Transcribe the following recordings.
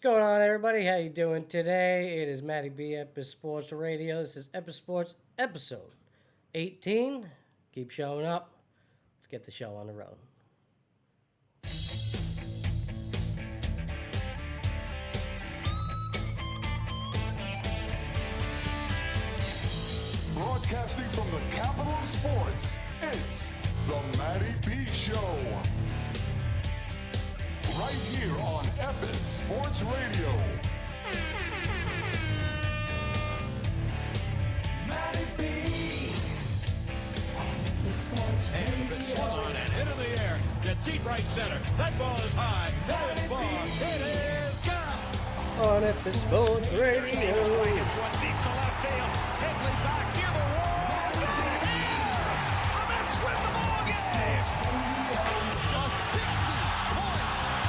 going on, everybody? How you doing today? It is Matty B, Epis Sports Radio. This is Epis Sports episode 18. Keep showing up. Let's get the show on the road. Broadcasting from the capital of sports, it's the Matty B Show. Right here on Epis Sports Radio. Matty B on Epis Sports Radio. Swung on and into the air. To deep right center. That ball is high. That is far. It is gone. On Epis Sports Radio. It's one deep to left field. Headley back near the wall. It's out of here. The Mets win the ball game. A 60-point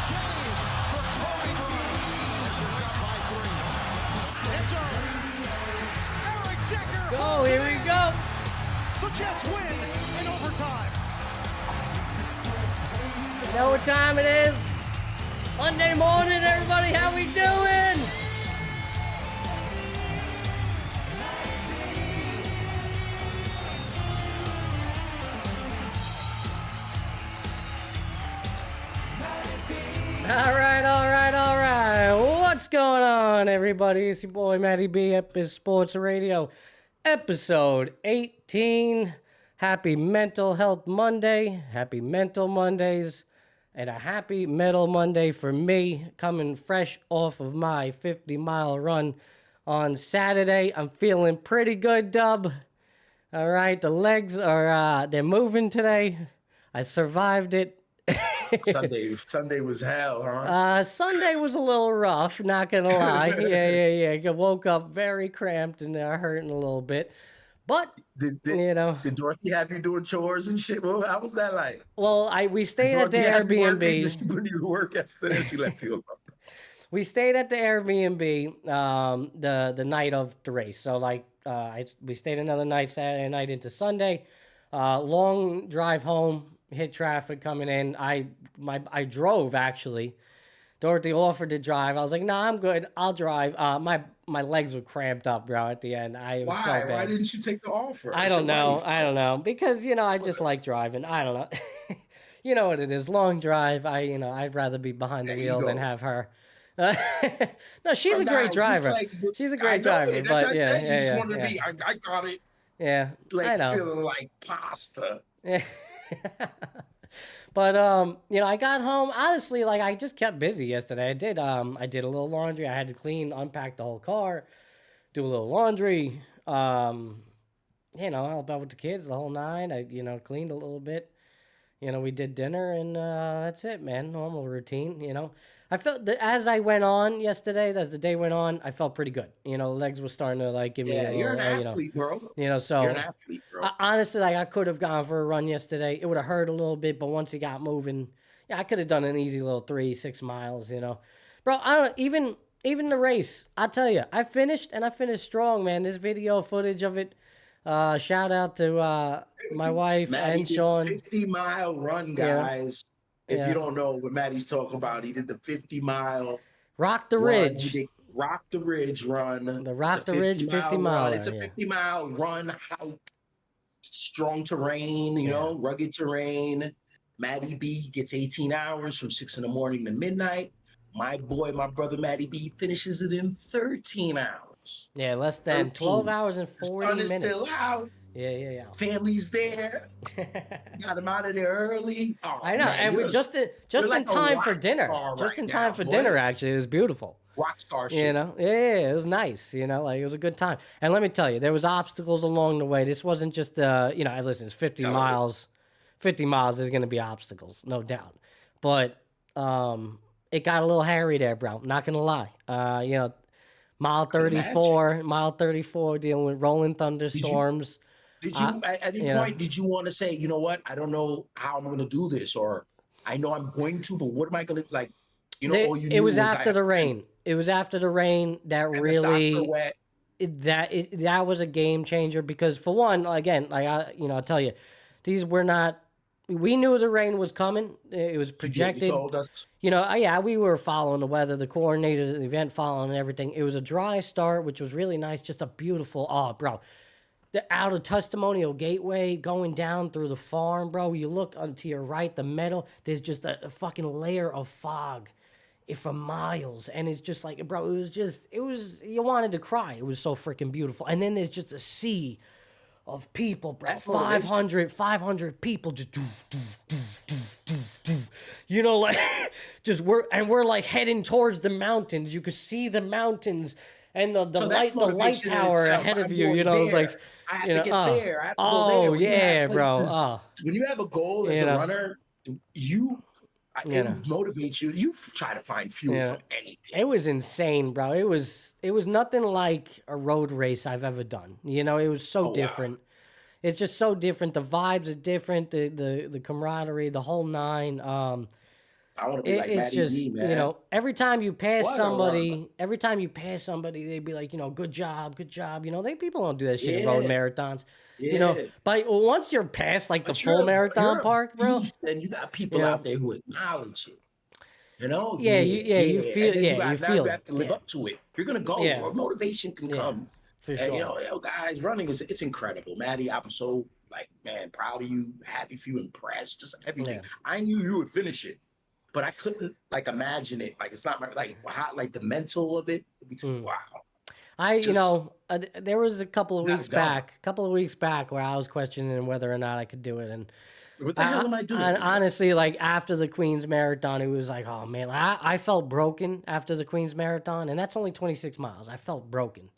game for Cody Burns. It's up by 3. It's over. Eric Decker. Oh, here we go. The Jets win in overtime. You know what time it is? Monday morning, everybody. How we doing? All right. What's going on, everybody? It's your boy, Matty B, Epis Sports Radio, episode 18. Happy Mental Health Monday. Happy Mental Mondays. And a happy Metal Monday for me, coming fresh off of my 50-mile run on Saturday. I'm feeling pretty good, Dub. All right, the legs are, they're moving today. I survived it. Sunday was hell, huh? Sunday was a little rough, not gonna lie. Yeah. I woke up very cramped and hurting a little bit. But, Did Dorothy have you doing chores and shit? Well, how was that like? Well, we stayed at the Airbnb. She put you to work yesterday. She left you alone. We stayed at the Airbnb the night of the race. So, we stayed another night, Saturday night into Sunday. Long drive home. Hit traffic coming in. I drove, actually. Dorothy offered to drive. I was like, nah, I'm good. I'll drive. My legs were cramped up, bro, at the end. Why? Was so bad. Why didn't you take the offer? I don't know. Because, I just like driving. I don't know. You know what it is. Long drive. I'd rather be behind the wheel than have her. No, she's a great driver. She's a great driver. But yeah. You just wanted to be, I got it. Yeah. Legs feeling like pasta. Yeah. But I got home. Honestly, I just kept busy yesterday. I did a little laundry. I had to unpack the whole car, do a little laundry. Help out with the kids the whole nine. I cleaned a little bit. We did dinner and that's it, man. Normal routine. I felt that as I went on yesterday, as the day went on, I felt pretty good. Legs were starting to give me a little, you're an athlete, bro. So you're an athlete, bro. Honestly, I could have gone for a run yesterday. It would have hurt a little bit, but once it got moving, I could have done an easy little 3-6 miles. Bro. I don't know, even the race. I'll tell you, I finished strong, man. This video footage of it. Shout out to my wife Matty and Sean. 50-mile run, guys. Yeah. If you don't know what Matty's talking about, he did the 50-mile Rock the Ridge. He did Rock the Ridge run. The Rock the Ridge 50 mile. It's a 50-mile run, hike, strong terrain, rugged terrain. Matty B gets 18 hours from 6 a.m. to midnight. My brother Matty B finishes it in 13 hours. Yeah, less than 12 hours and 40 minutes. The sun is still out. Yeah. Family's there. Got him out of there early. Oh, I know, man, and we just in time for dinner. Just in time for dinner, actually. It was beautiful. Rock star shit. Yeah, it was nice. It was a good time. And let me tell you, there was obstacles along the way. This wasn't just listen, it's 50 miles. 50 miles, there's going to be obstacles, no doubt. But it got a little hairy there, bro. Not going to lie. Mile 34, dealing with rolling thunderstorms. Did you at any point, did you want to say, you know what, I don't know how I'm going to do this, or I know I'm going to, but what am I going to, like, it was after the rain. It was after the rain that really, that was a game changer because, for one, again, I'll tell you, these were not we knew the rain was coming. It was projected. You told us. Yeah, we were following the weather, the coordinators of the event following and everything. It was a dry start, which was really nice. Just a beautiful, bro. Out of Testimonial Gateway, going down through the farm, bro. You look to your right, the meadow. There's just a fucking layer of fog for miles. And it's just like, bro, you wanted to cry. It was so freaking beautiful. And then there's just a sea of people, bro. That's 500 people just like we're like heading towards the mountains. You could see the mountains and the light tower ahead of you. It's like I have to get there. I have to go there. Yeah, bro. When you have a goal as a runner, it motivates you. You try to find fuel from anything. It was insane, bro. It was nothing like a road race I've ever done. It was so different. Wow. It's just so different. The vibes are different. The camaraderie, the whole nine. I want to be like Matty B, man. Every time you pass somebody, they'd be like, good job. People don't do that shit in road marathons. But once you're past like the full marathon park, bro, and you got people out there who acknowledge it. You feel you it. have to live up to it. You're gonna go. Yeah. Motivation can come. For sure. And, guys, running it's incredible, Matty. I'm so proud of you, happy for you, impressed, just everything. Yeah. I knew you would finish it. But I couldn't imagine it. It's not the mental of it. Wow. There was a couple of weeks back where I was questioning whether or not I could do it. And what the hell am I doing? Honestly, after the Queens Marathon, it was like, oh man, I felt broken after the Queens Marathon, and that's only 26 miles. I felt broken.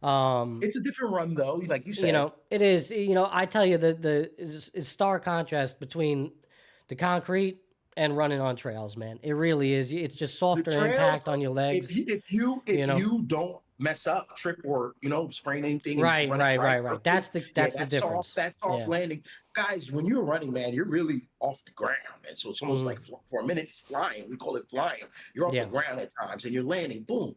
It's a different run though, like you said. It is. I tell you the stark contrast between the concrete and running on trails, man. It really is. It's just softer impact on your legs. If you don't mess up, trip, or sprain anything, right. That's the difference. That's off landing, guys. When you're running, man, you're really off the ground, and so it's almost like for a minute it's flying. We call it flying. You're off the ground at times, and you're landing. Boom,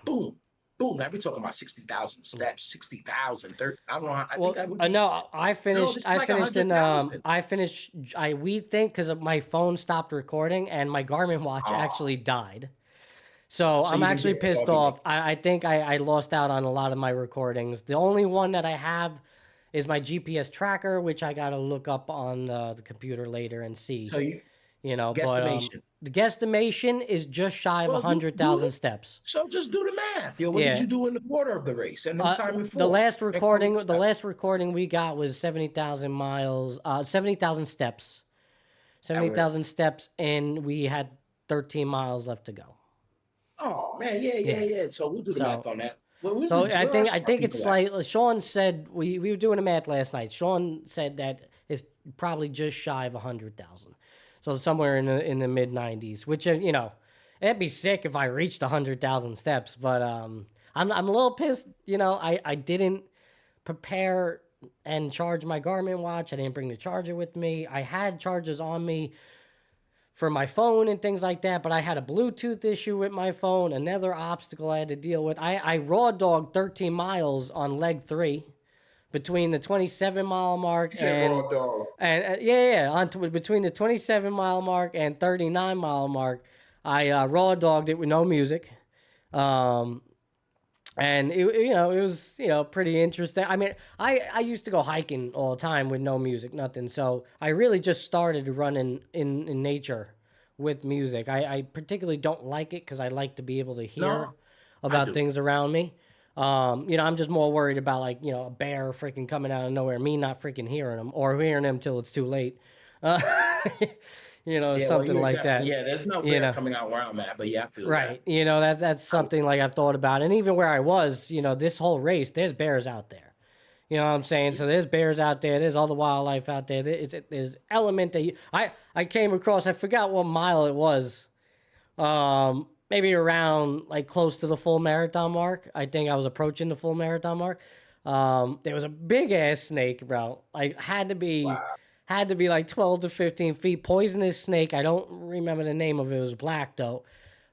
boom. Boom! Now we're talking about 60,000 steps, 60,000. I don't know. I think that would be, no, I finished. I finished in. We think because my phone stopped recording and my Garmin watch actually died. So I'm actually pissed off. I think I lost out on a lot of my recordings. The only one that I have is my GPS tracker, which I got to look up on the computer later and see. So guesstimation. But the guesstimation is just shy of 100,000 steps. So just do the math. What did you do in the quarter of the race and the time before? The last recording we got was 70,000 miles, 70,000 steps. 70,000 steps, and we had 13 miles left to go. Oh man, yeah. So we'll do the math on that. I think it's like Sean said. We were doing the math last night. Sean said that it's probably just shy of 100,000. So somewhere in the mid 90s, which it'd be sick if I reached 100,000 steps. But I'm a little pissed. I didn't prepare and charge my Garmin watch. I didn't bring the charger with me. I had chargers on me for my phone and things like that, but I had a Bluetooth issue with my phone. Another obstacle I had to deal with. I raw dogged 13 miles on leg 3. Between the 27-mile mark between the 27-mile mark and 39-mile mark, I raw dogged it with no music, and it was pretty interesting. I mean, I used to go hiking all the time with no music, nothing. So I really just started running in nature with music. I particularly don't like it because I like to be able to hear about things around me. I'm just more worried about a bear freaking coming out of nowhere, me not freaking hearing them or hearing them till it's too late. Something like that. Yeah, there's no bear coming out where I'm at, but I feel right. That. That's something I've thought about. And even where I was, this whole race, there's bears out there. You know what I'm saying? So there's bears out there. There's all the wildlife out there. There's element that I came across. I forgot what mile it was. Maybe around close to the full marathon mark. I think I was approaching the full marathon mark. There was a big ass snake, bro. Had to be 12 to 15 feet. Poisonous snake. I don't remember the name of it. It was black though.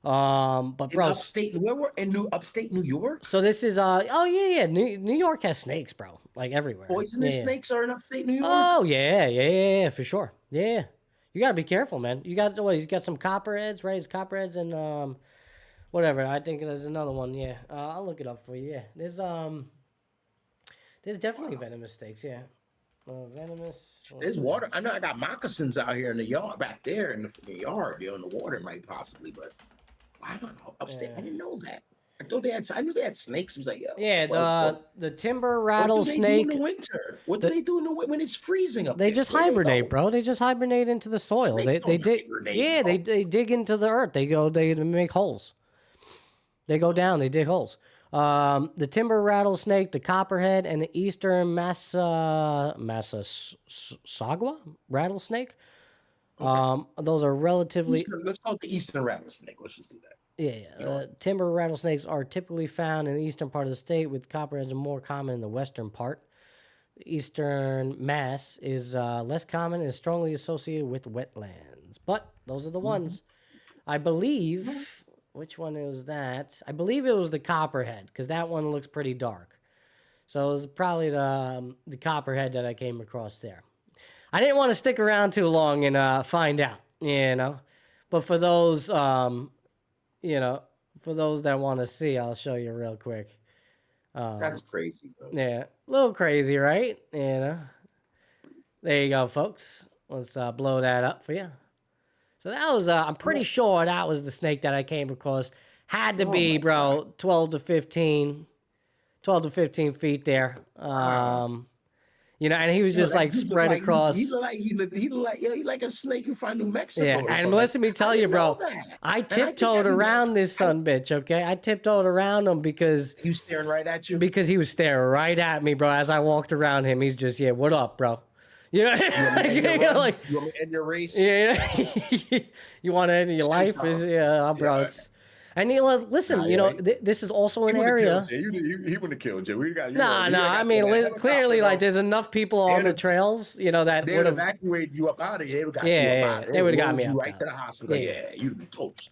But bro, upstate New York. So this is New York has snakes, bro. Everywhere. Poisonous snakes are in upstate New York. Oh yeah, for sure. Yeah. You got to be careful, man. You got some copperheads, right? It's copperheads and whatever. I think there's another one. Yeah. I'll look it up for you. Yeah. There's definitely venomous snakes. Yeah. Venomous. There's water. I know I got moccasins out here in the yard, back there in the yard, in the water, might possibly, but wow, upstairs. I didn't know that. I knew they had snakes. It was like, yo, Yeah, the timber what do they do rattlesnake. in the winter? What do they do in the winter when it's freezing up They there? just Where they hibernate, go? bro. They just hibernate into the soil. Snakes They don't dig. hibernate, Yeah, bro. they dig into the earth. They make holes. They go down. They dig holes. The timber rattlesnake, the copperhead, and the eastern Massasauga rattlesnake. Those are relatively. Let's call it the eastern rattlesnake. Let's just do that. Yeah. Timber rattlesnakes are typically found in the eastern part of the state, with copperheads more common in the western part. The eastern mass is less common and is strongly associated with wetlands. But those are the ones. I believe. Which one is that? I believe it was the copperhead, because that one looks pretty dark. So it was probably the copperhead that I came across there. I didn't want to stick around too long and find out, But for those, for those that want to see, I'll show you real quick. That's crazy, bro. Yeah, a little crazy, right? There you go, folks. Let's blow that up for you. So that was, I'm pretty sure that was the snake that I came across. Had to be, bro, 12 to 15 feet there. And he was just like spread across. He look like a snake you find in Mexico. Yeah, and listen, me tell you, bro, I tiptoed around this son bitch, okay? I tiptoed around him because... He was staring right at you? Because he was staring right at me, bro. As I walked around him, he's just, what up, bro? You want me to end your race? Yeah, you want to end your life? Bro. And listen, this is also an area. He wouldn't have killed you. We got I mean, clearly, like, there's enough people on the trails, that they would have evacuated you up out of here. They would have got you up out of there. They would have got me you up right to the hospital. Yeah, you'd been toast.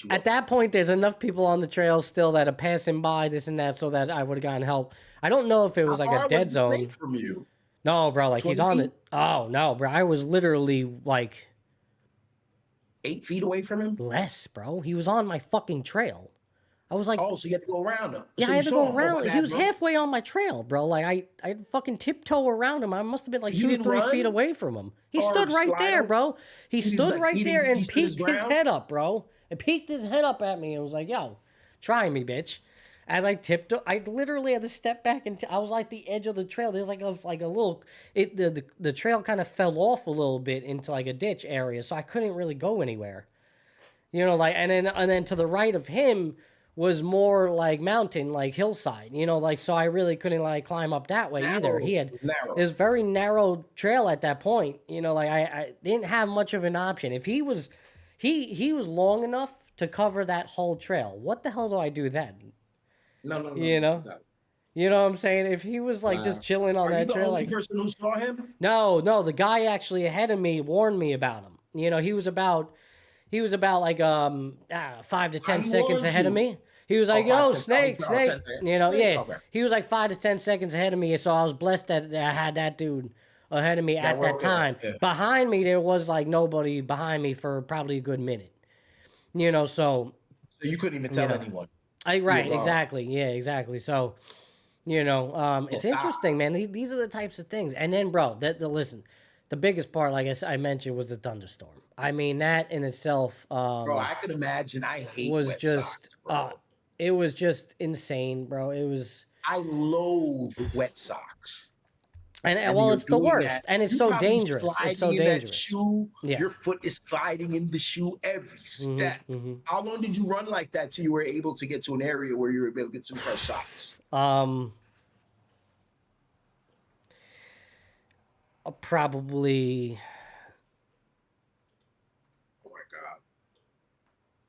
At that point, there's enough people on the trails still that are passing by, this and that, so that I would have gotten help. I don't know if it was like a dead zone. From you? No, bro, like he's on it. Oh, no, bro. I was literally like 8 feet away from him? Less, bro. He was on my fucking trail. I was like, oh, so you had to go around him. Yeah, so I had to go around. He was bro? halfway on my trail, bro. Like I fucking tiptoe around him. I must have been like 2 or 3 feet away from him. He stood right there, bro. He stood right there and peeked his head up, bro. And peeked his head up at me and was like, yo, try me, bitch. As I tiptoed, I literally had to step back and I was like the edge of the trail. There's like a little, the trail kind of fell off a little bit into like a ditch area, so I couldn't really go anywhere. And then to the right of him was more like mountain, like hillside. So I really couldn't like climb up that way either. He had this very narrow trail at that point. I didn't have much of an option. If he was long enough to cover that whole trail, what the hell do I do then? No. You know what I'm saying? If he was like just chilling on that trail, like the person who saw him? No, the guy actually ahead of me warned me about him. He was about like 5 to 10 seconds ahead of me. He was like, "Yo, snake." He was like 5 to 10 seconds ahead of me, so I was blessed that I had that dude ahead of me at that time. Yeah. Behind me, there was like nobody behind me for probably a good minute. So you couldn't even tell anyone. Right, exactly. Yeah, exactly. So, it's interesting, man. These are the types of things. And then, bro, listen, the biggest part, like I mentioned, was the thunderstorm. I mean, that in itself, bro, I could imagine. I hate was wet just, socks, bro. It was just insane, bro. It was. I loathe wet socks. And well, it's the worst, and it's so dangerous. It's so dangerous. Shoe, your foot is sliding in the shoe every step. Mm-hmm. How long did you run like that till you were able to get to an area where you were able to get some fresh socks? Probably. Oh my God.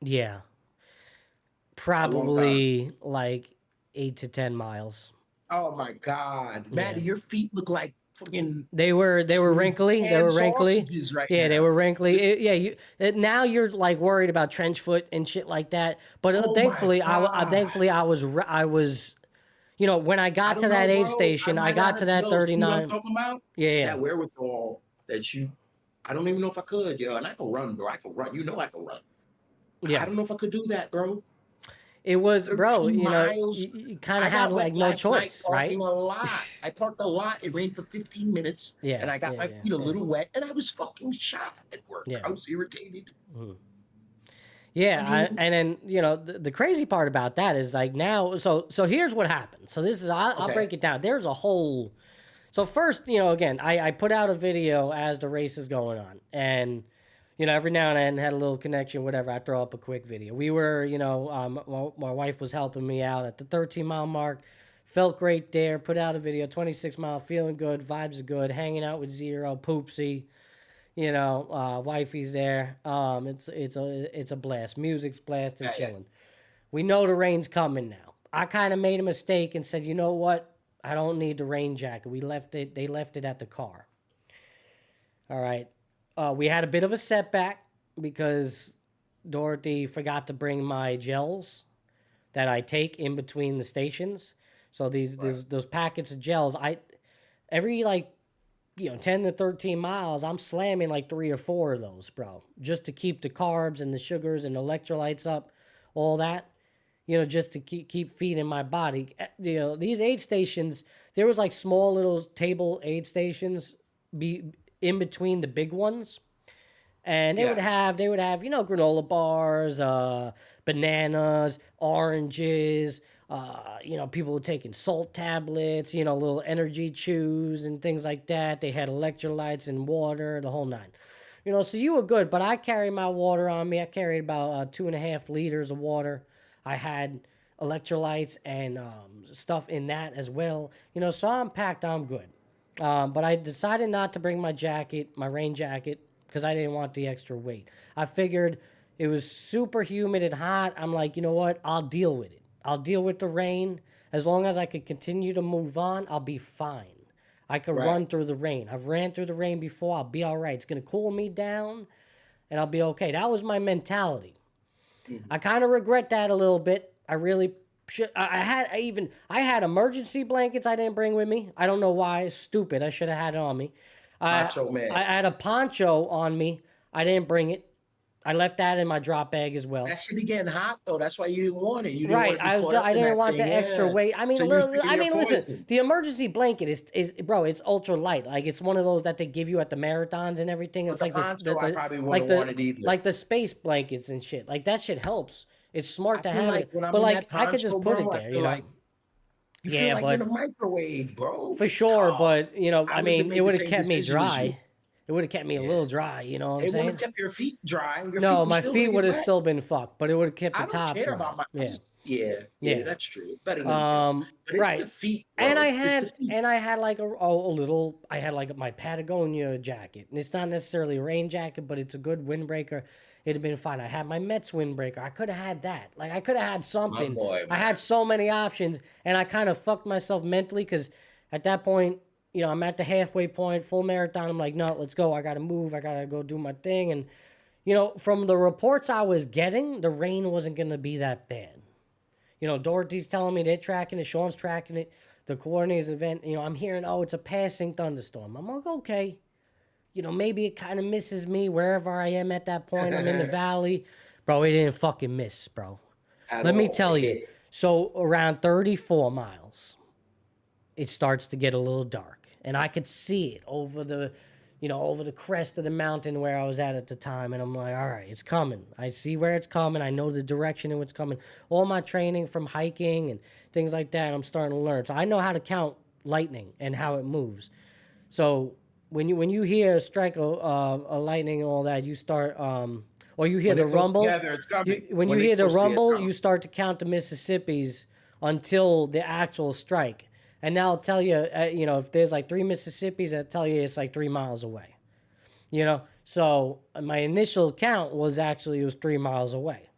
Yeah. Probably like 8 to 10 miles. Oh my God, Matty, your feet look like fucking. They were wrinkly. They were wrinkly. Now. They were wrinkly. Now you're like worried about trench foot and shit like that. But thankfully, I was. When I got to that aid station, I got to that 39. You know what I'm talking about? Yeah. That wherewithal that you I don't even know if I could, yo. And I can run, bro. I can run. You know I can run. Yeah. I don't know if I could do that, bro. It was, bro, 13 you know, miles. you kind I of had got like wet no last choice, night right? parking a lot. I parked a lot. It rained for 15 minutes. Yeah, And I got my feet a little wet. And I was fucking shot at work. Yeah. I was irritated. Yeah, and then, you know, the crazy part about that is like now, so here's what happened. So this is, I'll Okay. break it down. There's a whole, so first, you know, again, I put out a video as the race is going on. And, you know, every now and then had a little connection, whatever, I throw up a quick video. We were, you know, my wife was helping me out at the 13-mile mark. Felt great there. Put out a video, 26-mile, feeling good, vibes are good, hanging out with Zero, Poopsie. You know, wifey's there. It's a blast. Music's blasting, Yeah, yeah. chilling. We know the rain's coming now. I kind of made a mistake and said, you know what? I don't need the rain jacket. They left it at the car. All right. We had a bit of a setback because Dorothy forgot to bring my gels that I take in between the stations. So those packets of gels, every like, you know, 10 to 13 miles, I'm slamming like 3 or 4 of those, bro, just to keep the carbs and the sugars and electrolytes up, all that, you know, just to keep feeding my body. You know, these aid stations, there was like small little table aid stations in between the big ones. And they would have, you know, granola bars, bananas, oranges, you know, people were taking salt tablets, you know, little energy chews and things like that. They had electrolytes and water, the whole 9. You know, so you were good, but I carried my water on me. I carried about 2.5 liters of water. I had electrolytes and stuff in that as well. You know, so I'm packed, I'm good. But I decided not to bring my jacket, my rain jacket, because I didn't want the extra weight. I figured it was super humid and hot. I'm like, you know what? I'll deal with it. I'll deal with the rain. As long as I could continue to move on, I'll be fine. I could run through the rain. I've ran through the rain before. I'll be all right. It's going to cool me down, and I'll be okay. That was my mentality. I kind of regret that a little bit. I really should. I had emergency blankets I didn't bring with me. I don't know why. It's stupid. I should have had it on me. Poncho man. I had a poncho on me. I didn't bring it. I left that in my drop bag as well. That should be getting hot though. That's why you didn't want it. You didn't Right, I didn't want the extra weight. I mean, So listen, the emergency blanket is bro, it's ultra light. Like it's one of those that they give you at the marathons and everything. It's like I probably wouldn't want it either. like the space blankets and shit. Like that shit helps. It's smart to feel have like it, when I'm but in like that I could just poncho, put bro, it I there, feel you know. like you feel like you're in a microwave, bro. For sure, Oh, but you know, I I would've mean, made it the would have same kept me decision as you. dry. It would have kept me a little dry. You know what I'm It would saying? have kept your feet dry. Your No, feet my still feet gonna would get have wet. still been fucked, but it would have kept the I don't top care dry. about my. Yeah. Yeah, that's true. It's better than but it's Right. the feet, bro. And I It's the had feet. like a little, I had like my Patagonia jacket. And it's not necessarily a rain jacket, but it's a good windbreaker. It'd have been fine. I had my Mets windbreaker. I could have had that. Like I could have had something. boy, I had so many options, and I kind of fucked myself mentally because at that point, you know, I'm at the halfway point, full marathon. I'm like, no, let's go. I gotta move. I gotta go do my thing. And you know, from the reports I was getting, the rain wasn't gonna be that bad. You know, Dorothy's telling me they're tracking it. Sean's tracking it. The coordinators event, you know, I'm hearing, oh, it's a passing thunderstorm. I'm like, okay. You know, maybe it kind of misses me wherever I am at that point. I'm in the valley. Bro, it didn't fucking miss, bro. Let me tell you. So around 34 miles, it starts to get a little dark. And I could see it over the, you know, over the crest of the mountain where I was at the time. And I'm like, all right, it's coming. I see where it's coming. I know the direction in which it's coming. All my training from hiking and things like that, I'm starting to learn. So I know how to count lightning and how it moves. So when you hear a strike a lightning and all that, you start or you hear When the it goes rumble. together, it's coming. When you When it hear the goes together, it's rumble, coming. you start to count the Mississippis until the actual strike. And now I'll tell you, you know, if there's like 3 Mississippis, I'll tell you it's like 3 miles away. You know, so my initial count was 3 miles away.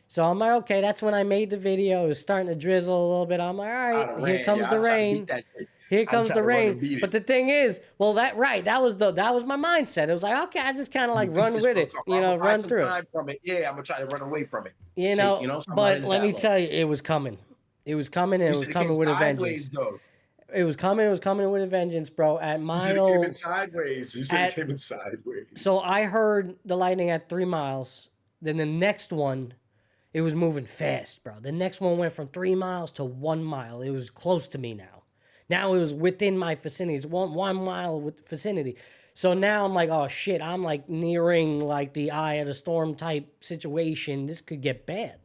So I'm like, okay, that's when I made the video. It was starting to drizzle a little bit. I'm like, all right, here comes the rain. Here comes the rain. But the thing is, well, that was my mindset. It was like, okay, I just kind of like run with it, you know, run through it. From it. Yeah, I'm gonna try to run away from it. You know, So I'm but not in let me that tell you, it was coming. It was coming, and it was coming with a vengeance. Though. It was coming with a vengeance, bro. At You said it came mile, in sideways. You said it came in sideways. so I heard the lightning at 3 miles. Then the next one, it was moving fast, bro. The next one went from 3 miles to 1 mile. It was close to me now. Now it was within my vicinity. It's 1 mile with vicinity. So now I'm like, oh shit, I'm like nearing like the eye of the storm type situation. This could get bad,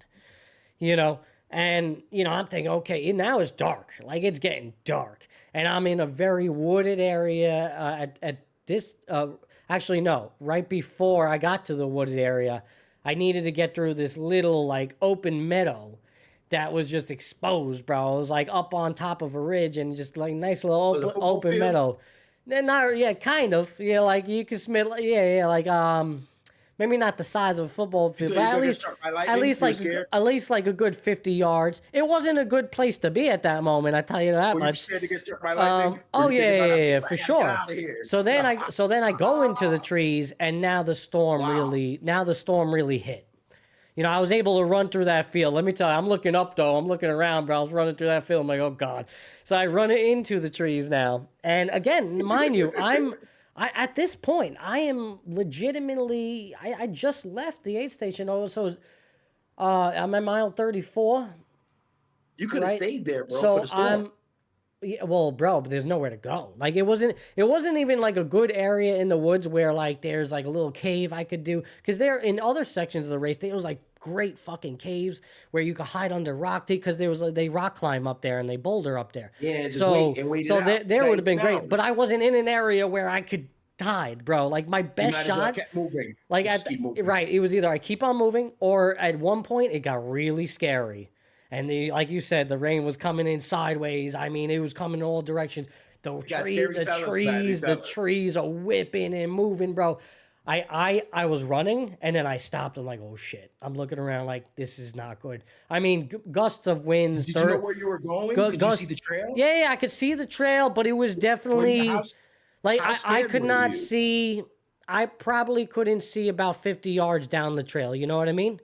you know? And, you know, I'm thinking, okay, now it's dark. Like, it's getting dark. And I'm in a very wooded area at this, actually, no, right before I got to the wooded area, I needed to get through this little, like, open meadow that was just exposed, bro. It was, like, up on top of a ridge and just, like, nice little open meadow. Not, yeah, kind of. Yeah, like, you can smell, yeah, like, maybe not the size of a football field, but at least like a good 50 yards. It wasn't a good place to be at that moment, I tell you that much. You scared to get struck by lightning? For sure. So then I go into the trees, and now the storm really hit. You know, I was able to run through that field. Let me tell you, I'm looking up though. I'm looking around, bro. I was running through that field. I'm like, oh God. So I run into the trees now, and again, mind you, at this point, I am legitimately, I just left the aid station. So I'm at mile 34. You could have stayed there, bro, so for the storm. Yeah, well, bro, but there's nowhere to go. Like, it wasn't even like a good area in the woods where like there's like a little cave I could do. Because there in other sections of the race, there was like great fucking caves where you could hide under rock because they rock climb up there and they boulder up there. Yeah, there would have been great. But I wasn't in an area where I could hide, bro. Like, my best shot, kept moving. Like right, it was either I keep on moving or at one point it got really scary. And like you said, the rain was coming in sideways. I mean, it was coming in all directions. The trees are whipping and moving, bro. I was running, and then I stopped. I'm like, oh shit. I'm looking around like, this is not good. I mean, gusts of winds. Did you know where you were going? Could you see the trail? Yeah, I could see the trail, but it was definitely I could not see. I probably couldn't see about 50 yards down the trail. You know what I mean?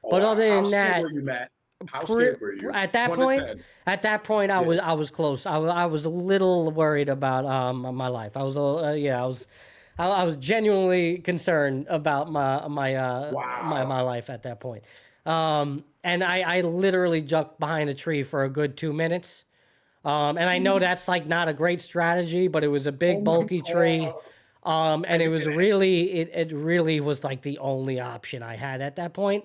But other than that, were you, Matt? How scared were you? At that point, I was close. I was a little worried about my life. I was genuinely concerned about my life at that point. And I literally ducked behind a tree for a good 2 minutes. And I know that's like not a great strategy, but it was a big bulky tree. And it was it really was like the only option I had at that point.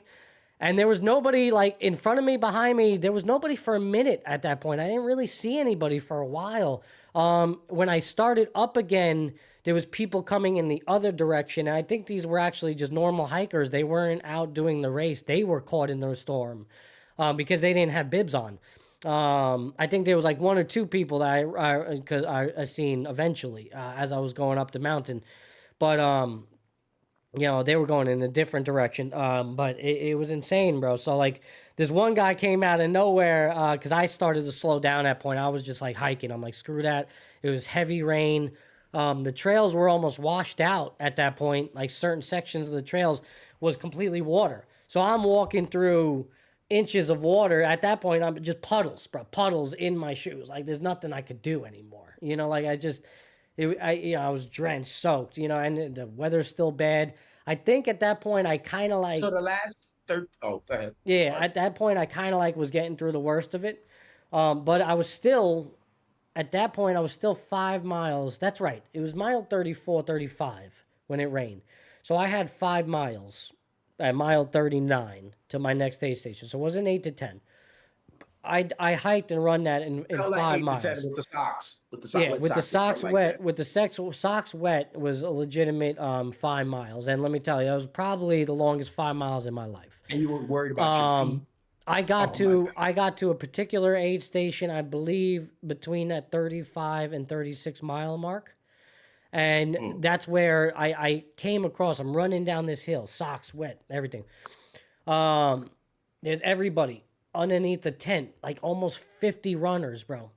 And there was nobody like in front of me, behind me. There was nobody for a minute at that point. I didn't really see anybody for a while. When I started up again, there was people coming in the other direction. And I think these were actually just normal hikers. They weren't out doing the race. They were caught in the storm because they didn't have bibs on. I think there was like 1 or 2 people that I seen eventually as I was going up the mountain. But you know, they were going in a different direction. But it was insane, bro. So, like, this one guy came out of nowhere because I started to slow down at that point. I was just, like, hiking. I'm like, screw that. It was heavy rain. The trails were almost washed out at that point. Like, certain sections of the trails was completely water. So I'm walking through inches of water. At that point, I'm just puddles, bro. Puddles in my shoes. Like, there's nothing I could do anymore. You know, like, I was drenched, soaked, you know, and the weather's still bad. I think at that point, I kind of like... So the last go ahead. Yeah, at that point, I kind of like was getting through the worst of it. But I was still... At that point, I was still 5 miles. That's right. It was mile 34, 35 when it rained. So I had 5 miles at mile 39 to my next aid station. So it wasn't 8 to 10. I hiked and run that in 5 miles. 8 to 10 with the socks. With the socks wet was a legitimate 5 miles. And let me tell you, that was probably the longest 5 miles in my life. And you were worried about your feet. I got to a particular aid station, I believe, between that 35 and 36 mile mark. And that's where I came across. I'm running down this hill, socks wet, everything. There's everybody underneath the tent, like almost 50 runners, bro.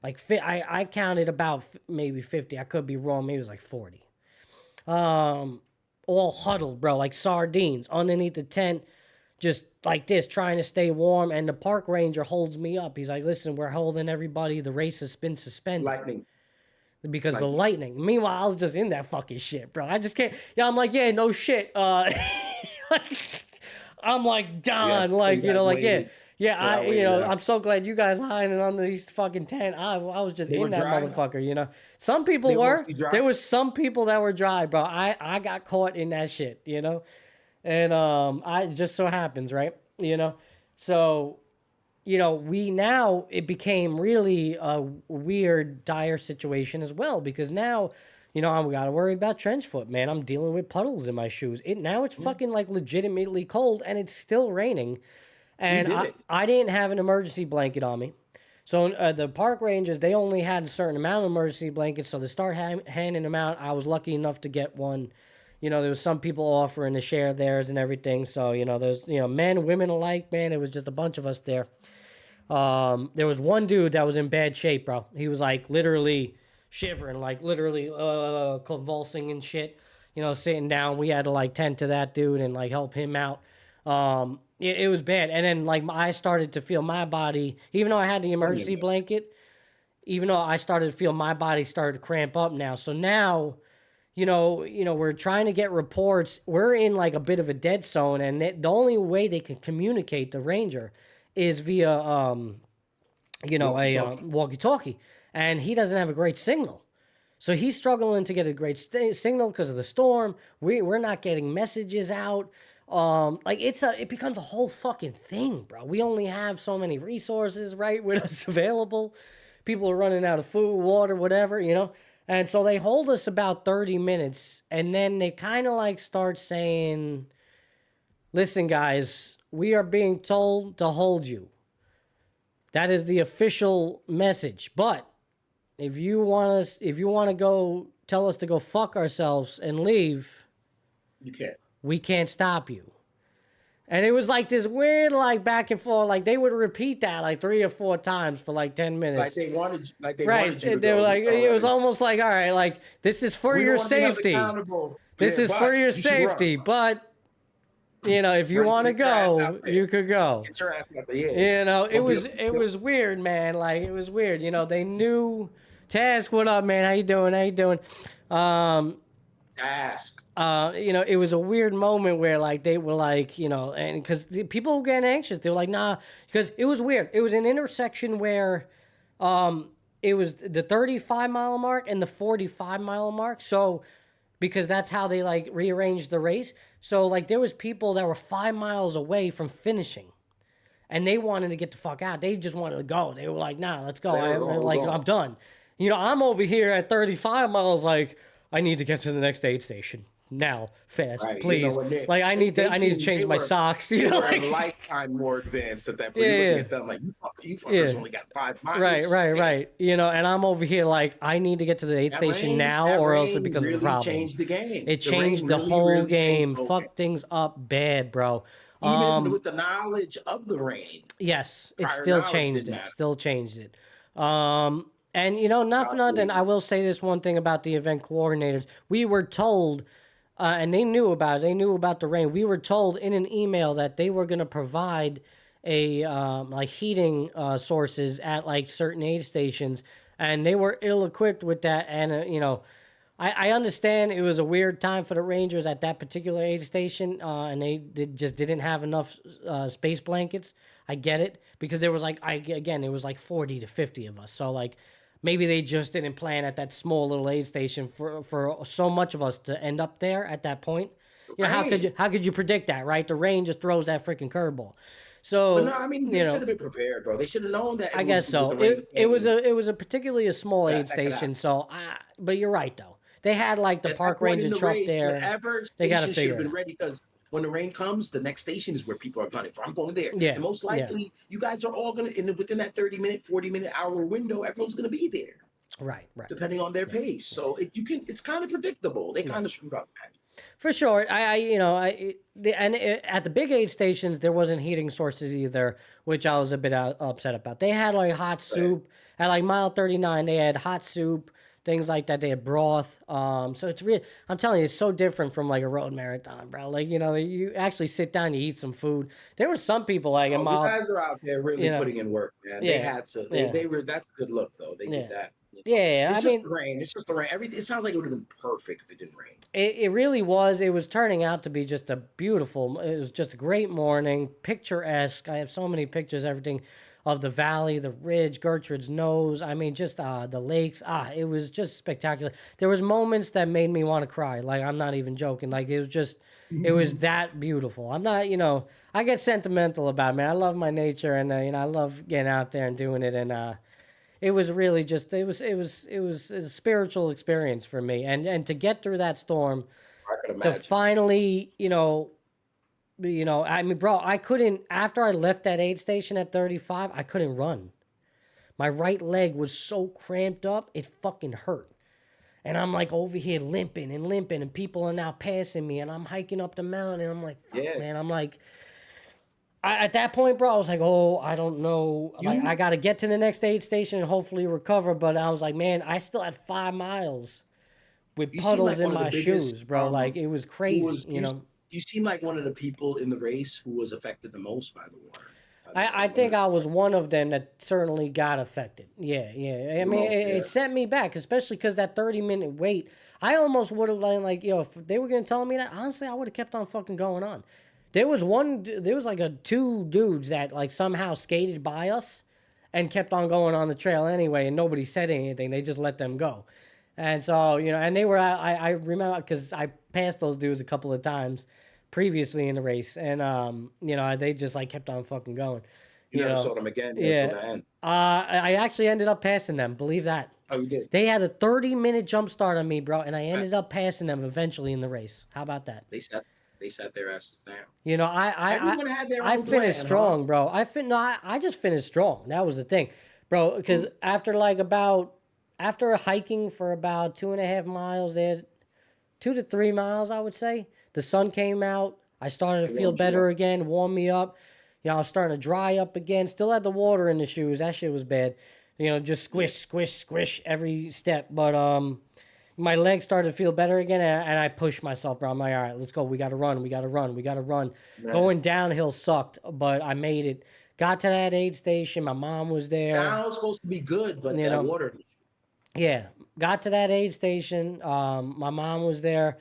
Like I counted about maybe 50. I could be wrong. Maybe it was like 40. All huddled, bro, like sardines underneath the tent. just like this, trying to stay warm. And the park ranger holds me up. He's like, listen, we're holding everybody. The race has been suspended. Lightning. Because the lightning. Meanwhile, I was just in that fucking shit, bro. I just can't. Yeah, I'm like, yeah, no shit. I'm like, gone. Yeah, like, so you know, like, waited. I'm so glad you guys hiding under these fucking tent. I was just They in were that dry? motherfucker, you know. Some people They were were. mostly dry? There was some people that were dry, bro. I got caught in that shit, you know. And I just so happens, right? You know. So, you know, it became really a weird, dire situation as well, because now, you know, I got to worry about trench foot, man. I'm dealing with puddles in my shoes. Now it's fucking like legitimately cold, and it's still raining. And I didn't have an emergency blanket on me. So the park rangers, they only had a certain amount of emergency blankets, so they start handing them out. I was lucky enough to get one. You know, there was some people offering to share theirs and everything. So, you know, there's, you know, men, women alike, man. It was just a bunch of us there. There was one dude that was in bad shape, bro. He was like literally shivering, like literally convulsing and shit, you know, sitting down. We had to like tend to that dude and like help him out. It was bad. And then like I started to feel my body, even though I had the emergency blanket, even though I started to feel my body started to cramp up now. So now, you know, we're trying to get reports. We're in like a bit of a dead zone, and the only way they can communicate the ranger is via, you know, a walkie-talkie. And he doesn't have a great signal. So he's struggling to get a great signal because of the storm. We're not getting messages out. Like it becomes a whole fucking thing, bro. We only have so many resources, right, with us available. People are running out of food, water, whatever, you know. And so they hold us about 30 minutes, and then they kind of like start saying, listen, guys, we are being told to hold you. That is the official message. But if you want to go tell us to go fuck ourselves and leave, You can't. we can't stop you. And it was like this weird, like back and forth. Like they would repeat that like 3 or 4 times for like 10 minutes. Like they wanted, Right. wanted you to They go. were like, it was almost like, all right, like this is for your safety. This is for your safety. But, you know, if you want to go, you could go. Get your ass out the edge. You know, it was weird, man. Like it was weird. You know, they knew. Task, what up, man? How you doing? Ask. You know, it was a weird moment where like they were like, you know, and because people were getting anxious, they were like, nah, because it was weird. It was an intersection where it was the 35-mile mark and the 45-mile mark. So because that's how they like rearranged the race. So like there was people that were 5 miles away from finishing, and they wanted to get the fuck out. They just wanted to go. They were like, nah, let's go. I'm done. You know, I'm over here at 35 miles, like, I need to get to the next aid station now, fast, Right, please. you know, like, I need to change my socks. You know, They like, were a lifetime more advanced at that point. Yeah, You're looking yeah. at them like, you fuckers only got 5 miles. right. You know, and I'm over here like, I need to get to the aid station now, or else it becomes really a problem. Changed the game. It changed the whole game. Changed Fucked things up bad, bro. Even with the knowledge of the rain. Yes, it Prior still knowledge changed didn't it. matter. Still changed it. And, you know, not for nothing, I will say this one thing about the event coordinators. We were told, and they knew about it, they knew about the rain. We were told in an email that they were going to provide a, like, heating sources at, like, certain aid stations, and they were ill-equipped with that. And, you know, I understand it was a weird time for the Rangers at that particular aid station, and they just didn't have enough space blankets. I get it, because there was, like, it was, like, 40 to 50 of us. So, like, maybe they just didn't plan at that small little aid station for so much of us to end up there at that point. You know, how could you predict that, right? The rain just throws that freaking curveball. So, But no, I mean, they should have been prepared, bro. They should have known that. I guess so. It was a particularly a small aid station. So, but you're right though. They had like the park ranger truck there. They got to figure it out. Ready, because when the rain comes, the next station is where people are gunning for. I'm going there. Yeah. And most likely, you guys are all going to, within that 30-minute, 40-minute, hour window, everyone's going to be there. Right. Depending on their pace. So it's kind of predictable. They kind of screwed up, man. For sure. At the big aid stations, there wasn't heating sources either, which I was a bit upset about. They had like hot soup. At like mile 39, they had hot soup. things like that. They had broth. So it's really, I'm telling you, it's so different from like a road marathon, bro. Like, you know, you actually sit down, you eat some food. There were some people like a You mile. guys are out there really putting in work, man. They Yeah, had to. yeah. They were. That's a good look, though. They Yeah. did that. You know? Yeah, It's I just mean, the rain. It's just the rain. Everything. It sounds like it would have been perfect if it didn't rain. it really was. It was turning out to be just a beautiful, it was just a great morning, picturesque. I have so many pictures, everything of the valley, the ridge, Gertrude's Nose. I mean, just the lakes. It was just spectacular. There was moments that made me want to cry. Like, I'm not even joking. Like, it was just, it was that beautiful. I'm not, you know, I get sentimental about it, man. I love my nature, and, you know, I love getting out there and doing it. And, it was really just, it was a spiritual experience for me. And to get through that storm, I could to imagine. finally, you know, I mean, bro, I couldn't, after I left that aid station at 35, I couldn't run. My right leg was so cramped up, it fucking hurt. And I'm like over here limping, and people are now passing me, and I'm hiking up the mountain, and I'm like, fuck, man, I'm like, at that point, bro, I was like, oh, I don't know. Like, I got to get to the next aid station and hopefully recover. But I was like, man, I still had 5 miles with puddles in my shoes, bro. Like, it was crazy, you know. You seem like one of the people in the race who was affected the most by the water. I think I was one of them that certainly got affected. Yeah. I mean, it set me back, especially because that 30-minute wait, I almost would have been like, yo, if they were going to tell me that, honestly, I would have kept on fucking going on. There was like 2 dudes that like somehow skated by us and kept on going on the trail anyway, and nobody said anything. They just let them go. And so, you know, and they were, I remember, because I passed those dudes a couple of times previously in the race, and, you know, they just like kept on fucking going. You never know? saw them again? Yeah. I actually ended up passing them, believe that. Oh, you did? They had a 30-minute jump start on me, bro, and I ended up passing them eventually in the race. How about that? They sat their asses down. You know, Everyone had their I own finished plan, strong, huh? bro. I just finished strong. That was the thing, bro. Because after hiking for about 2.5 miles, there, 2 to 3 miles, I would say, the sun came out. I started to feel better again, warmed me up. You know, I was starting to dry up again. Still had the water in the shoes. That shit was bad. You know, just squish every step. But my legs started to feel better again, and I pushed myself, bro. I'm like, all right, let's go. We got to run. Man. Going downhill sucked, but I made it. Got to that aid station. My mom was there. Down was supposed to be good, but that water. Yeah. Got to that aid station. My mom was there.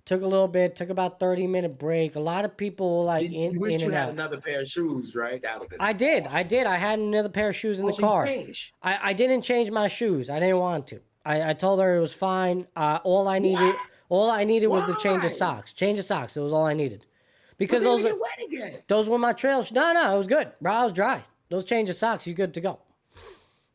Took a little bit. Took about 30-minute break. A lot of people like You wish in you and had out. another pair of shoes, right? That would have been I did. awesome. I had another pair of shoes in the So you car. changed. I didn't change my shoes. I didn't want to. I told her it was fine. All I needed was the change of Why? socks. Change of socks. It was all I needed. Because But they get wet again. those were my trail. No, it was good, bro. I was dry. Those change of socks, you good to go.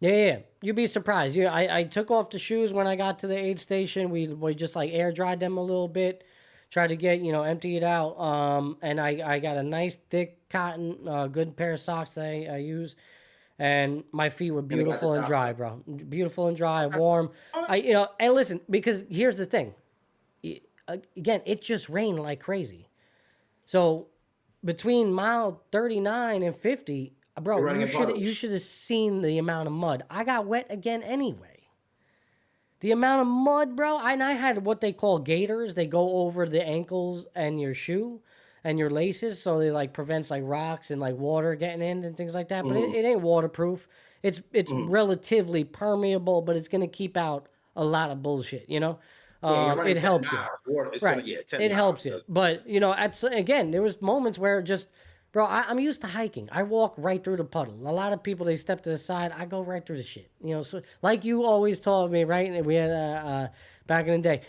Yeah. You'd be surprised. I took off the shoes when I got to the aid station. We just like air dried them a little bit. Tried to get, empty it out. And I got a nice thick cotton, good pair of socks that I use. And my feet were beautiful and dry, bro. Beautiful and dry, warm. And listen, because here's the thing. Again, it just rained like crazy. So between mile 39 and 50, bro, you should have seen the amount of mud. I got wet again anyway. The amount of mud, bro. I had what they call gaiters. They go over the ankles and your shoe and your laces, so they like prevents like rocks and like water getting in and things like that. But it ain't waterproof. It's relatively permeable, but it's gonna keep out a lot of bullshit. It helps you. It helps you. But again, there was moments where just, bro, I'm used to hiking. I walk right through the puddle. A lot of people, they step to the side. I go right through the shit. So like you always told me, right? We had back in the day,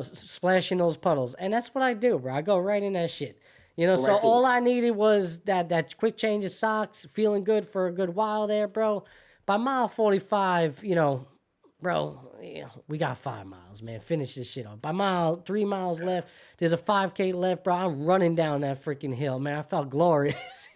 splashing those puddles, and that's what I do, bro. I go right in that shit. So all I needed was that quick change of socks, feeling good for a good while there, bro. By mile 45, bro, we got 5 miles, man. Finish this shit off. By 3 miles left, there's a 5K left, bro. I'm running down that freaking hill, man. I felt glorious.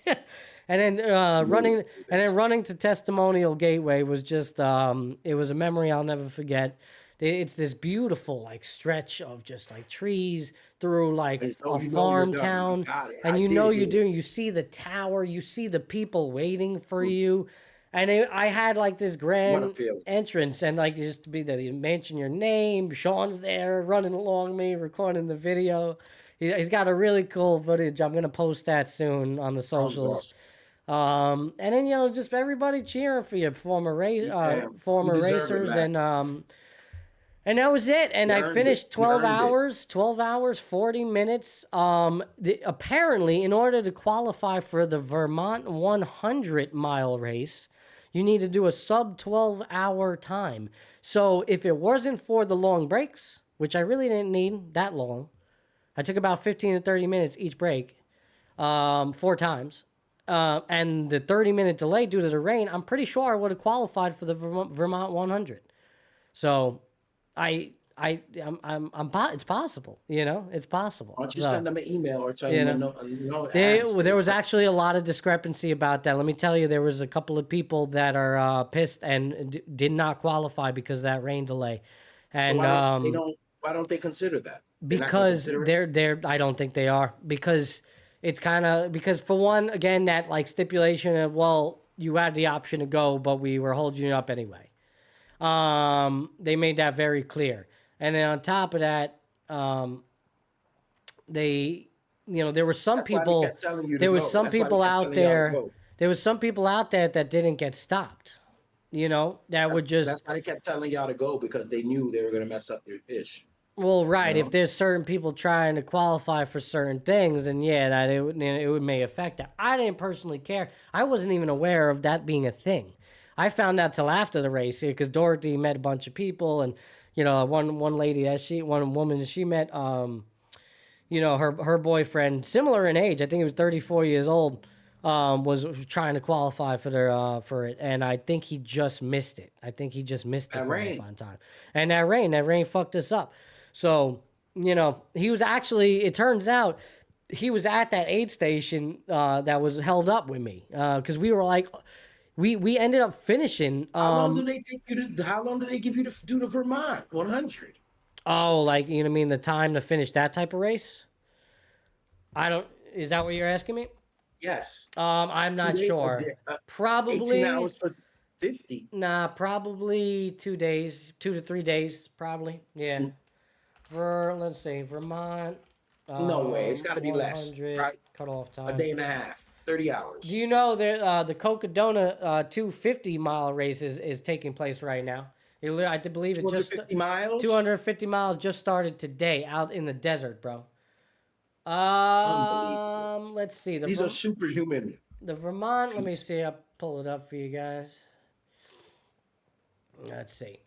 And then running to Testimonial Gateway was just, it was a memory I'll never forget. It's this beautiful like stretch of just like trees through like a farm town, and you're doing. You see the tower, you see the people waiting for you, And I had like this What a grand feeling. entrance, and like just to be there, you mention your name. Sean's there, running along me, recording the video. He's got a really cool footage. I'm gonna post that soon on the socials. Awesome. And then just everybody cheering for you, former Yeah, former you deserve it, racers, Matt. and that was it. And You I earned finished it. You earned it. 12 hours, 40 minutes. Apparently, in order to qualify for the Vermont 100-mile race, you need to do a sub 12-hour time. So if it wasn't for the long breaks, which I really didn't need that long, I took about 15 to 30 minutes each break, 4 times. And the 30-minute delay due to the rain, I'm pretty sure I would have qualified for the Vermont 100. So it's possible, it's possible. Why don't you So, send them an email or tell you them know, ask. there was actually a lot of discrepancy about that. Let me tell you, there was a couple of people that are pissed and did not qualify because of that rain delay. And why don't they consider that? They're not gonna because consider it? they're I don't think they are, because it's kind of, because for one, again, that like stipulation of, well, you had the option to go, but we were holding you up anyway. They made that very clear. And then on top of that, they, there were some That's why they people, kept telling you to there was go. some That's why they people kept out telling y'all to there, go. there was some people out there that didn't get stopped, that would just, That's why they kept telling y'all to go, because they knew they were going to mess up their ish. well, right. You If know? there's certain people trying to qualify for certain things, and that it would may affect that. I didn't personally care. I wasn't even aware of that being a thing. I found out till after the race here, because Dorothy met a bunch of people, and one woman that she met, her boyfriend, similar in age, I think he was 34 years old, was trying to qualify for it, and I think he just missed it. I think he just missed the That rain. qualifying time, and that rain fucked us up. So he was actually. It turns out he was at that aid station that was held up with me, because we were like. We ended up finishing. How long do they take you to? How long do they give you to do the Vermont 100? Oh, like the time to finish that type of race? I don't. Is that what you're asking me? Yes. I'm not 2 days, sure. 18 18 hours for 50. Nah, probably 2 days, 2 to 3 days, probably. Yeah. Let's see, Vermont. No way. It's got to be less. 100 Right? cutoff time. A day and a half. 30 hours. Do you know that the Cocodona 250-mile race is taking place right now? I believe it just 250 miles? 250 miles just started today out in the desert, bro. Unbelievable. Let's see. These are superhuman. The Vermont, let me see. I'll pull it up for you guys. Let's see.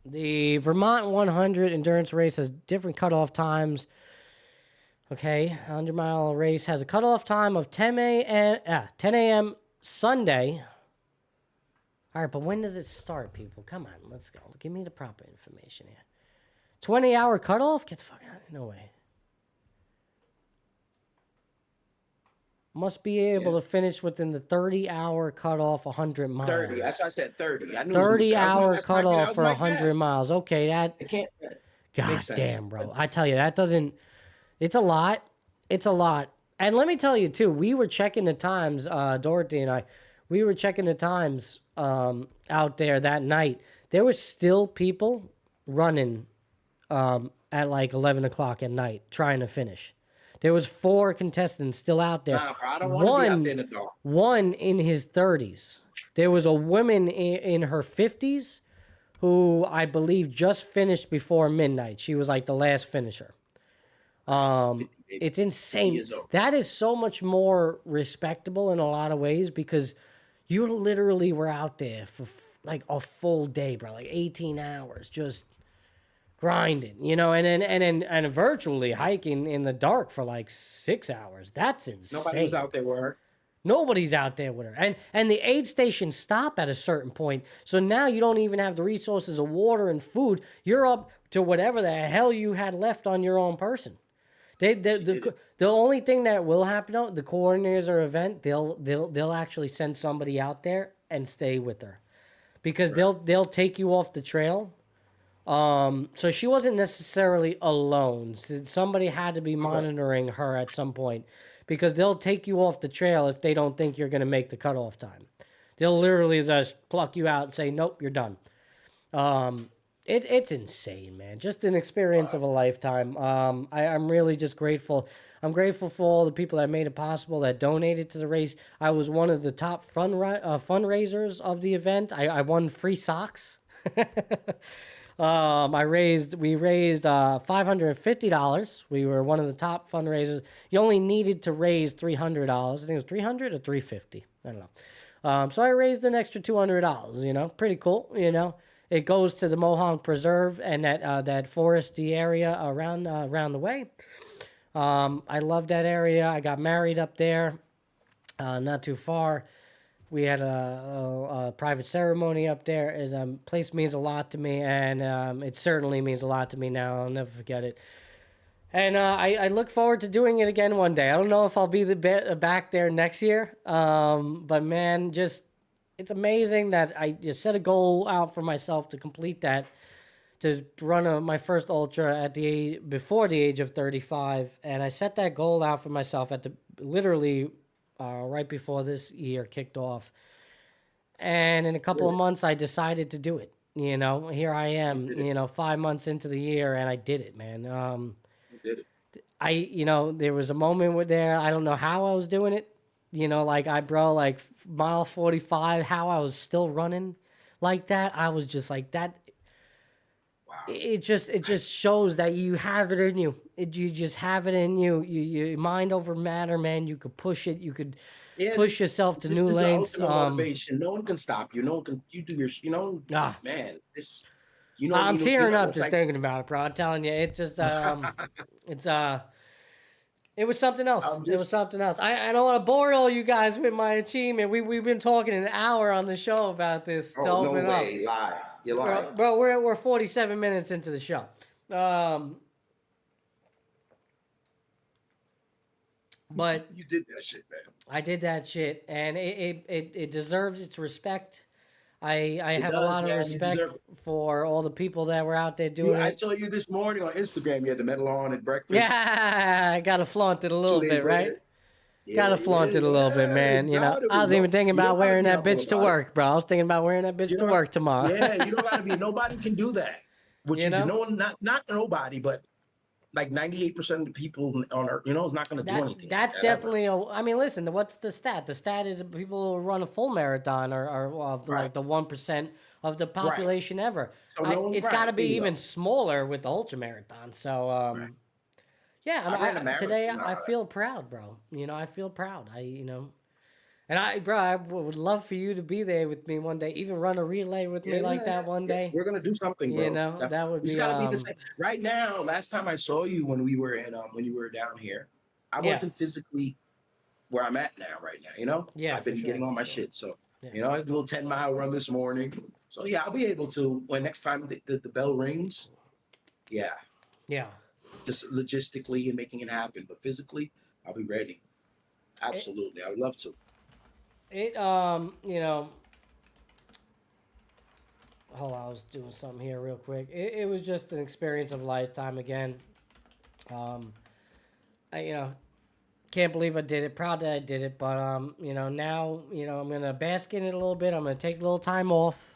The Vermont 100 endurance race has different cutoff times. Okay, 100-mile race has a cutoff time of 10 a.m. Sunday. All right, but when does it start, people? Come on, let's go. Give me the proper information here. 20-hour cutoff? Get the fuck out. No way. Must be able to finish within the 30-hour cutoff, 100 miles. 30. That's why I said 30. I knew 30-hour cutoff for 100 miles. Okay, that. It can't. God damn, bro. I tell you, that doesn't. It's a lot. It's a lot. And let me tell you, too, we were checking the times, Dorothy and I, we were checking the times out there that night. There was still people running at like 11 o'clock at night trying to finish. There was 4 contestants still out there. Nah, bro, I don't want to be out there in the dark. One in his 30s. There was a woman in her 50s who I believe just finished before midnight. She was like the last finisher. It's insane. That is so much more respectable in a lot of ways, because you literally were out there for like a full day, bro, like 18 hours, just grinding, and virtually hiking in the dark for like 6 hours. That's insane. Nobody was out there with her. Nobody's out there with her. And the aid stations stop at a certain point. So now you don't even have the resources of water and food. You're up to whatever the hell you had left on your own person. The only thing that will happen, though, the coordinators or event, they'll actually send somebody out there and stay with her, because they'll take you off the trail. So she wasn't necessarily alone. Somebody had to be monitoring her at some point, because they'll take you off the trail if they don't think you're going to make the cutoff time. They'll literally just pluck you out and say, nope, you're done. It's insane, man. Just an experience of a lifetime. I'm really just grateful. I'm grateful for all the people that made it possible, that donated to the race. I was one of the top fundraisers of the event. I won free socks. We raised $550. We were one of the top fundraisers. You only needed to raise $300. I think it was $300 or $350. I don't know. So I raised an extra $200. You know, pretty cool. You know, it goes to the Mohonk Preserve and that foresty area around the way. I love that area. I got married up there, not too far. We had a private ceremony up there. Place means a lot to me, and it certainly means a lot to me now. I'll never forget it. And I look forward to doing it again one day. I don't know if I'll be back there next year, but man, it's amazing that I just set a goal out for myself to complete that, to run my first ultra before the age of 35, and I set that goal out for myself literally right before this year kicked off. And in a couple of months, I decided to do it. You know, here I am, 5 months into the year, and I did it, man. You did it. There was a moment there, I don't know how I was doing it. Mile 45, how I was still running like that. I was just like that. Wow. It just shows that you have it in you. You just have it in you. You mind over matter, man. You could push it. You could push yourself to new lanes. Motivation. No one can stop you. No one can. You do your. Man. This. I'm tearing up just thinking about it, bro. I'm telling you, it's just it was something else. It was something else. I don't want to bore all you guys with my achievement. We've been talking an hour on the show about this. Oh, no way. Lie. You're lying. Bro, we're 47 minutes into the show. But you did that shit, man. I did that shit, and it deserves its respect. I have a lot of respect for all the people that were out there doing it. I saw you this morning on Instagram. You had the medal on at breakfast. Yeah, I got to flaunt it a little bit, right? Got to flaunt it a little bit, man. I was even thinking about wearing that bitch to work, bro. I was thinking about wearing that bitch to work tomorrow. Yeah, you don't got to be. Nobody can do that. Not nobody, but like 98% of the people on Earth, is not going to do anything. That's definitely. Listen. What's the stat? The stat is people who run a full marathon are like the 1% of the population ever. So it's got to be even smaller with the ultra marathon. So yeah, today I feel proud, bro. I feel proud. And I would love for you to be there with me one day, even run a relay with me like that one day. We're gonna do something, bro. That would be. It's gotta be the same. Right now, last time I saw you when we were when you were down here, I wasn't physically where I'm at now. Right now, Yeah, I've been getting on my shit. So I had a little 10-mile run this morning. So yeah, I'll be able to when next time the bell rings. Yeah. Yeah. Just logistically and making it happen, but physically, I'll be ready. Absolutely, I would love to. Hold on, I was doing something here real quick. It was just an experience of a lifetime again. I can't believe I did it. Proud that I did it, but now I'm gonna bask in it a little bit. I'm gonna take a little time off.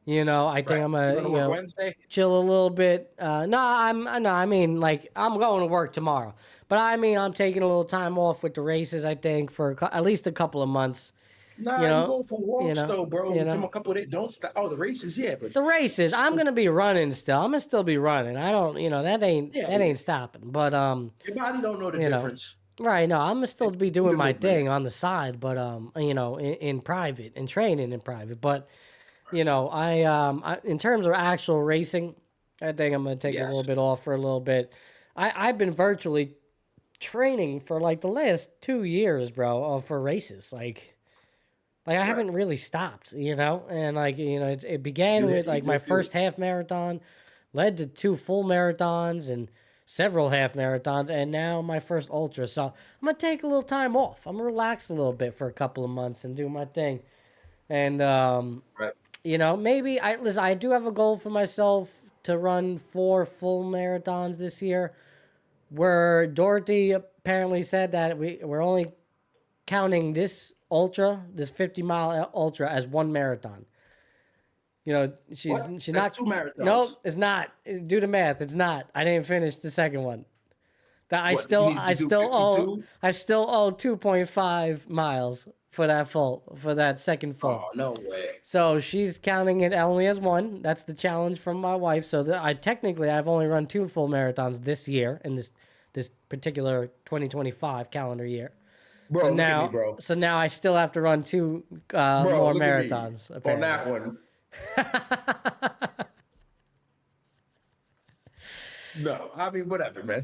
I think I'm gonna Wednesday? Chill a little bit. I'm going to work tomorrow, but I'm taking a little time off with the races. I think for at least a couple of months. Nah, you go for walks though, bro. A couple of days. Don't stop. Oh, the races, yeah, but the races. I'm gonna be running still. I'm gonna still be running. I don't, that ain't stopping. But your body don't know the difference. Right, no, I'm gonna still be doing my thing on the side, but in private and training in private. But I in terms of actual racing, I think I'm gonna take a little bit off for a little bit. I've been virtually training for like the last 2 years, bro, for races. Like I haven't really stopped, and it began with like my first half marathon, led to 2 full marathons and several half marathons, and now my first ultra. So I'm gonna take a little time off. I'm gonna relax a little bit for a couple of months and do my thing. And maybe I do have a goal for myself to run 4 full marathons this year. Where Dorothy apparently said that we're only counting this 50-mile ultra as one marathon. You know, she's That's not 2 marathons. No, it's not. Do the math. It's not. I didn't finish the second one. That I What, still you need to do 52? I still owe 2.5 miles for that second full. Oh, no way. So she's counting it only as one. That's the challenge from my wife. So I've only run 2 full marathons this year in this particular 2025 calendar year. Bro, So look now, at me, bro. so now I still have to run 2 Bro, more look at me. marathons. On Apparently. that one. No, I mean, whatever, man.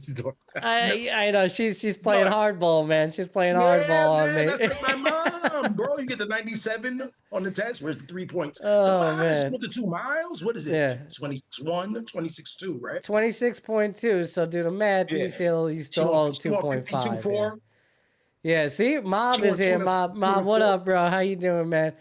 I know she's playing hardball, man. She's playing hardball on me. That's like my mom, bro. You get the 97 on the test. Where's the 3 points? Oh, the miles, man. with the 2 miles? What is it? Yeah. 26.1, 26.2, right? 26.2. So do the math. Yeah. You still owe 2.5. 52.4. Yeah. See, Mob is here. Mob, what up, bro? How you doing, man?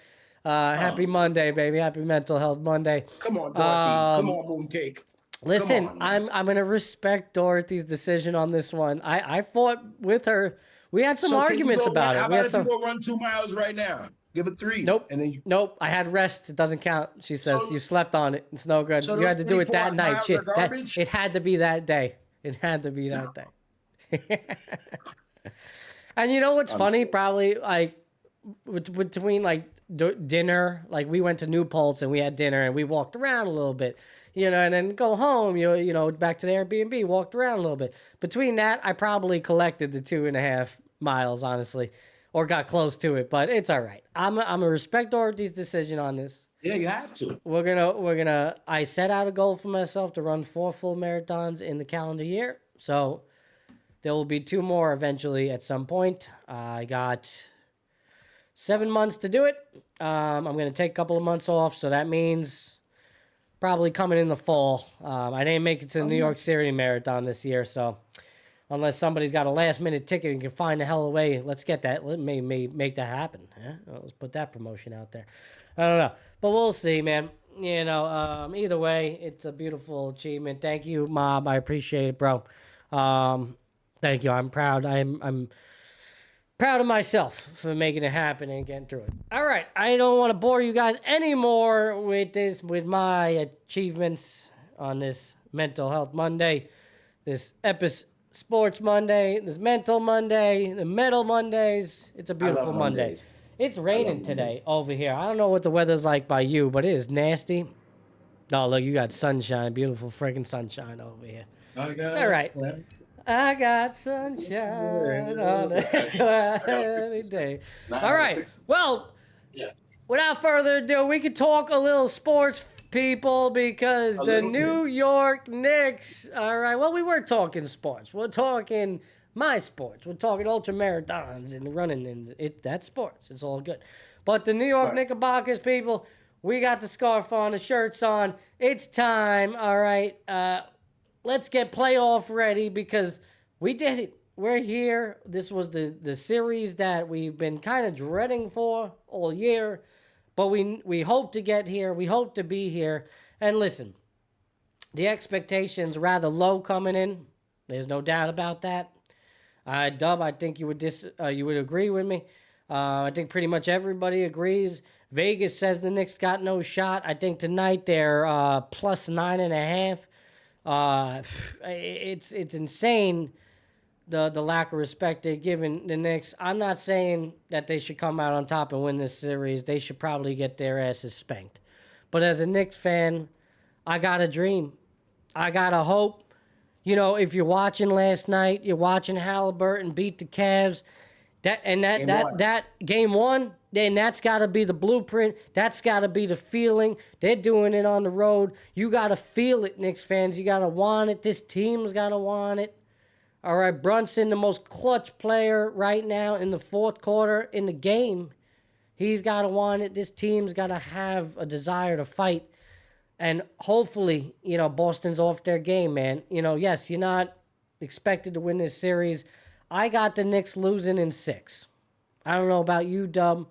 Happy Monday, baby. Happy Mental Health Monday. Come on, Dorothy. Come on, Mooncake. Listen, Come on. I'm gonna respect Dorothy's decision on this one. I fought with her. We had some arguments about it. How We had about if you go run 2 miles right now? Give it 3. Nope. And then you, Nope. I had rest. It doesn't count. She says So- you slept on it. It's no good. So You had those to do it 3-4 that night. miles Shit. are garbage? It had to be that day. It had to be that day. And you know what's funny? Probably like between like dinner, like we went to New Paltz and we had dinner and we walked around a little bit, you know, and then go home, you know, back to the Airbnb, walked around a little bit. Between that, I probably collected the 2.5 miles, honestly, or got close to it, but it's all right. I'm gonna respect Dorothy's decision on this. yeah, you have to. I set out a goal for myself to run 4 full marathons in the calendar year. So there will be 2 more eventually at some point. I got 7 months to do it. I'm going to take a couple of months off. So that means probably coming in the fall. I didn't make it to the New York City Marathon this year. So unless somebody's got a last minute ticket and can find a hell of a way, let's get that. Let me make that happen. Yeah? Let's put that promotion out there. I don't know, but we'll see, man. You know, either way, it's a beautiful achievement. Thank you, Mob. I appreciate it, bro. Thank you. I'm proud. I'm proud of myself for making it happen and getting through it. All right, I don't want to bore you guys anymore with my achievements on this Mental Health Monday, this Epis Sports Monday, this Mental Monday, the Metal Mondays. It's a beautiful Monday. Mondays. It's raining today over here. I don't know what the weather's like by you, but it is nasty. Oh, look, you got sunshine, beautiful freaking sunshine over here. It's all right. I got sunshine on a cloudy day. All right. Well, without further ado, we could talk a little sports, people, because the New York Knicks. All right. Well, we were talking sports. We're talking my sports. We're talking ultra marathons and running, and that's sports. It's all good. But the New York Knickerbockers, people, we got the scarf on, the shirts on. It's time. All right. Let's get playoff ready because we did it. We're here. This was the series that we've been kind of dreading for all year, but we hope to get here. We hope to be here. And listen, the expectations rather low coming in. There's no doubt about that. Dub, I think you would agree with me. I think pretty much everybody agrees. Vegas says the Knicks got no shot. I think tonight they're plus 9.5. It's insane the lack of respect they're giving the Knicks. I'm not saying that they should come out on top and win this series. They should probably get their asses spanked. But as a Knicks fan, I got a dream. I got a hope. You know, if you're watching last night, you're watching Halliburton beat the Cavs. That game one, then that's got to be the blueprint. That's got to be the feeling. They're doing it on the road. You got to feel it, Knicks fans. You got to want it. This team's got to want it. All right, Brunson, the most clutch player right now in the fourth quarter in the game. He's got to want it. This team's got to have a desire to fight. And hopefully, you know, Boston's off their game, man. You know, yes, you're not expected to win this series. I got the Knicks losing in 6. I don't know about you, Dub,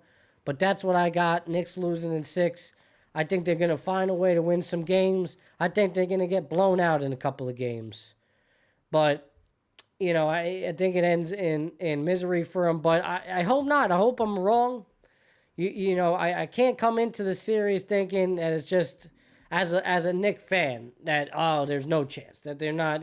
but that's what I got. Knicks losing in 6. I think they're going to find a way to win some games. I think they're going to get blown out in a couple of games. But I think it ends in misery for him, but I hope not. I hope I'm wrong. I can't come into the series thinking that it's just as a Knick fan that there's no chance that they're not.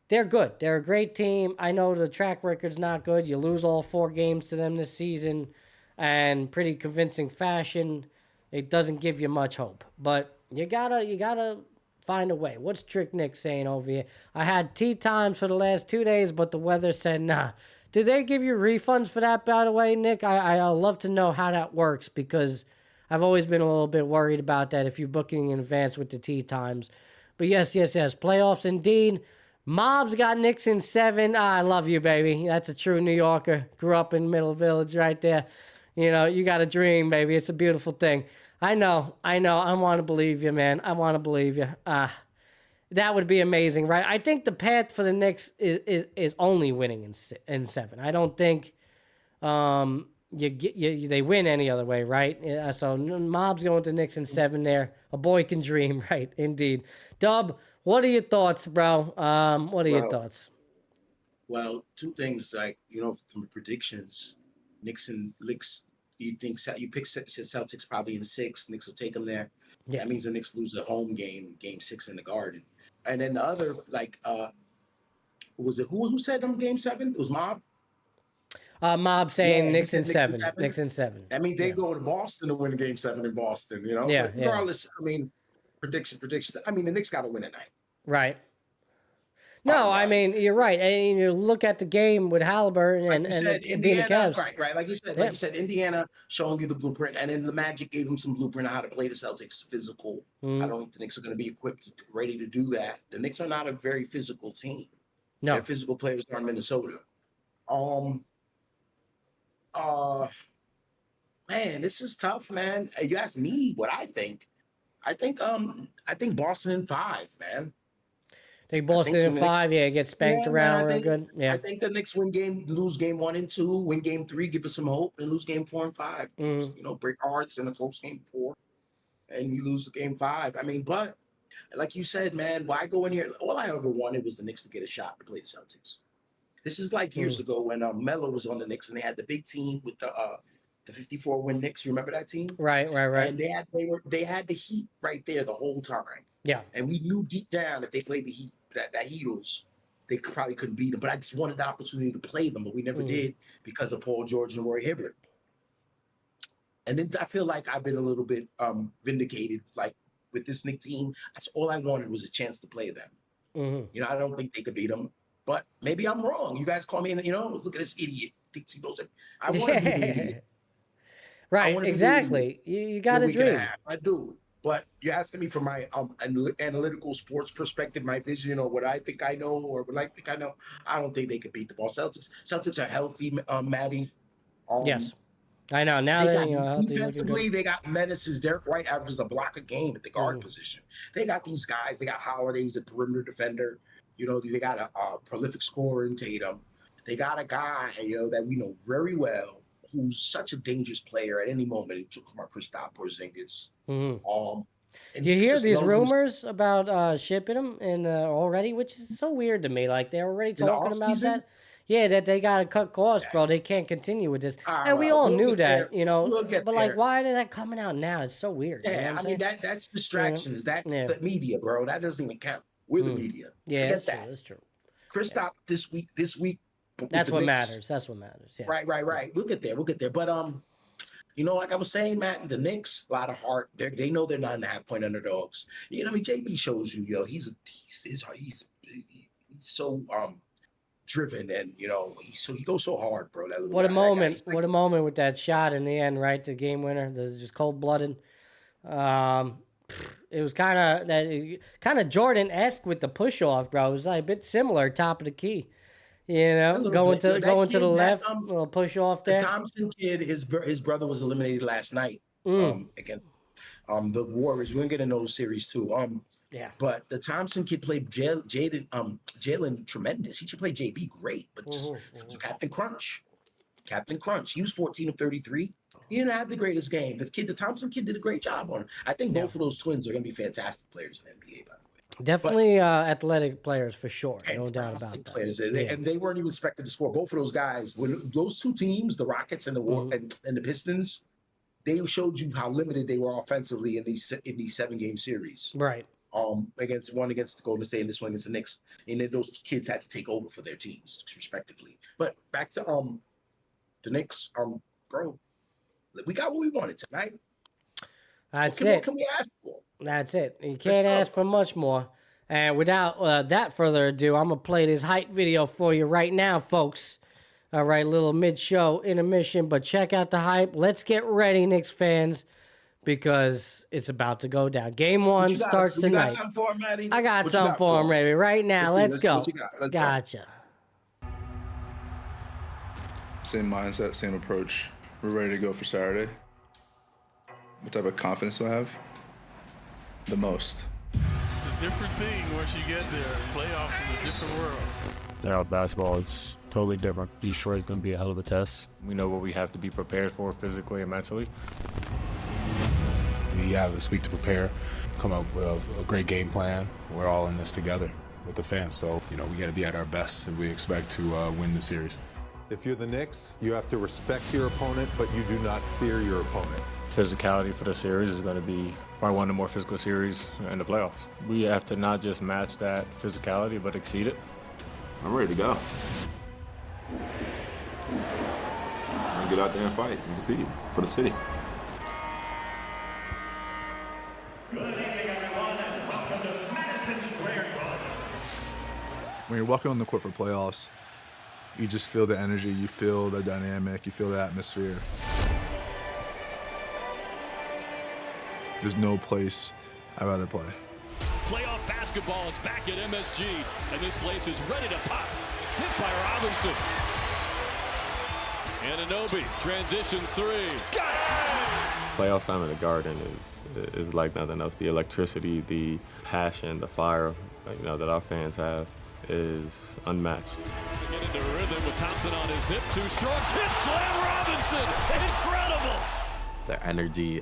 They're good. They're a great team. I know the track record's not good. You lose all 4 games to them this season, and pretty convincing fashion. It doesn't give you much hope, but you gotta find a way. What's Trick Nick saying over here? I had tea times for the last 2 days, but the weather said nah. Did they give you refunds for that, by the way, Nick? I'd love to know how that works because I've always been a little bit worried about that if you're booking in advance with the tea times. But yes. Playoffs indeed. Mob's got Knicks in 7. I love you, baby. That's a true New Yorker. Grew up in Middle Village right there. You got a dream, baby. It's a beautiful thing. I know. I want to believe you, man. I want to believe you. That would be amazing, right? I think the path for the Knicks is only winning in 7. I don't think they win any other way, right? Yeah, so Mob's going to Knicks in 7 there. A boy can dream, right? Indeed. Dub, what are your thoughts, bro? What are your thoughts? Well, 2 things, from predictions, Knicks and Licks. You pick Celtics probably in 6. Knicks will take them there. Yeah. That means the Knicks lose a home game 6 in the Garden. And then the other, was it who said them game 7? It was Mob. Mob saying Knicks in 7. Knicks in 7. That means they go to Boston to win game 7 in Boston. Yeah. But regardless, predictions. The Knicks got to win at night. Right. No, I mean, you're right. And you look at the game with Halliburton and being the Cavs. Right. Like you said, Indiana showing you the blueprint, and then the Magic gave them some blueprint on how to play the Celtics physical. I don't think the Knicks are going to be equipped, ready to do that. The Knicks are not a very physical team. No. Their physical players are in Minnesota. Man, this is tough, man. You ask me what I think. I think Boston in 5, man. Think Boston in 5, get spanked around real good. Yeah. I think the Knicks lose game 1 and 2, win game 3, give us some hope, and lose game 4 and 5. Break hearts in a close game 4, and you lose game 5. I mean, but like you said, man, why go in here? All I ever wanted was the Knicks to get a shot to play the Celtics. This is like years ago when Melo was on the Knicks and they had the big team with the 54-win Knicks. You remember that team? Right. And they had the Heat right there the whole time. Yeah. And we knew deep down if they played the Heat, that Heatles, they probably couldn't beat them. But I just wanted the opportunity to play them, but we never did because of Paul George and Roy Hibbert. And then I feel like I've been a little bit vindicated, like with this Knicks team. That's all I wanted was a chance to play them. I don't think they could beat them, but maybe I'm wrong. You guys call me, look at this idiot. Thinks he knows it. I want to be the idiot. Right, exactly. You got to dream. I do. But you're asking me from my analytical sports perspective, my vision, or what I think I know, or what I think I know. I don't think they could beat the ball. Celtics are healthy, Matty. Yes, I know. Now they're healthy. Defensively, they got menaces. Derek White averages a block a game at the guard position. They got these guys. They got Holiday's a perimeter defender. They got a prolific scorer in Tatum. They got a guy, that we know very well, who's such a dangerous player at any moment. It took him our Kristaps Porzingis. And you hear these rumors about shipping him already, which is so weird to me. Like they're already talking about that. Yeah, that they got to cut costs, bro. They can't continue with this. And we all knew that, but like, why is that coming out now? It's so weird. Yeah, I mean, that's distractions. That's the media, bro. That doesn't even count. We're the media. Yeah, that's true. Kristaps this week. That's what matters. That's what matters. Yeah. Right. We'll get there. But like I was saying, Matt, the Knicks, a lot of heart. They know they're 9.5-point underdogs. JB shows you, he's so driven, and he goes so hard, bro. What a moment! What a moment with that shot in the end, right? The game winner, just cold-blooded. It was kind of Jordan-esque with the push-off, bro. It was like a bit similar, top of the key. Going to the left, a little push off there. The Thompson kid, his brother was eliminated last night against the Warriors. We're gonna get into those series too. But the Thompson kid played Jalen tremendous. He should play JB great, but just Captain Crunch. He was 14 of 33. He didn't have the greatest game. The Thompson kid did a great job on him. I think both of those twins are gonna be fantastic players in the NBA, by the way. Definitely athletic players for sure. No doubt about Fantastic that. players. And they weren't even expected to score. Both of those guys, when those two teams, the Rockets and the Pistons, they showed you how limited they were offensively in these 7-game series. Right. Against the Golden State and this one against the Knicks. And then those kids had to take over for their teams, respectively. But back to the Knicks, bro, we got what we wanted tonight. That's What it. can we ask for? That's it. You can't ask for much more. And without that further ado, I'm going to play this hype video for you right now, folks. All right, little mid-show intermission, but check out the hype. Let's get ready, Knicks fans, because it's about to go down. Game 1 starts tonight. You got something for him, Matty? I got something for him, baby. Right now, let's go. What you got? Let's Gotcha. Same mindset, same approach. We're ready to go for Saturday. What type of confidence do I have? The most. It's a different thing once you get there. Playoffs is a different world. Now basketball, it's totally different. Detroit is going to be a hell of a test. We know what we have to be prepared for physically and mentally. We have this week to prepare, come up with a great game plan. We're all in this together with the fans, so we got to be at our best, and we expect to win the series. If you're the Knicks, you have to respect your opponent, but you do not fear your opponent. Physicality for the series is going to be probably one of the more physical series in the playoffs. We have to not just match that physicality, but exceed it. I'm ready to go. I'm gonna get out there and fight and compete for the city. When you're walking on the court for playoffs, you just feel the energy, you feel the dynamic, you feel the atmosphere. There's no place I'd rather play. Playoff basketball is back at MSG, and this place is ready to pop. It's hit by Robinson. Anunoby, transition 3. Got it! Playoff time in the Garden is like nothing else. The electricity, the passion, the fire, that our fans have is unmatched. Get into rhythm with Thompson on his hip. Too strong. Tip slam Robinson. Incredible. The energy,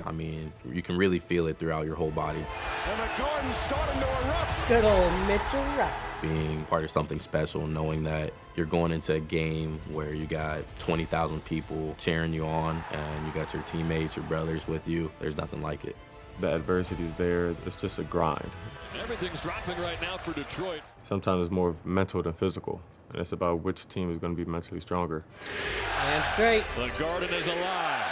you can really feel it throughout your whole body. And the Garden's starting to erupt. Good old Mitchell Rock. Being part of something special, knowing that you're going into a game where you got 20,000 people cheering you on and you got your teammates, your brothers with you. There's nothing like it. The adversity is there. It's just a grind. Everything's dropping right now for Detroit. Sometimes it's more mental than physical, and it's about which team is going to be mentally stronger. Damn straight. The Garden is alive.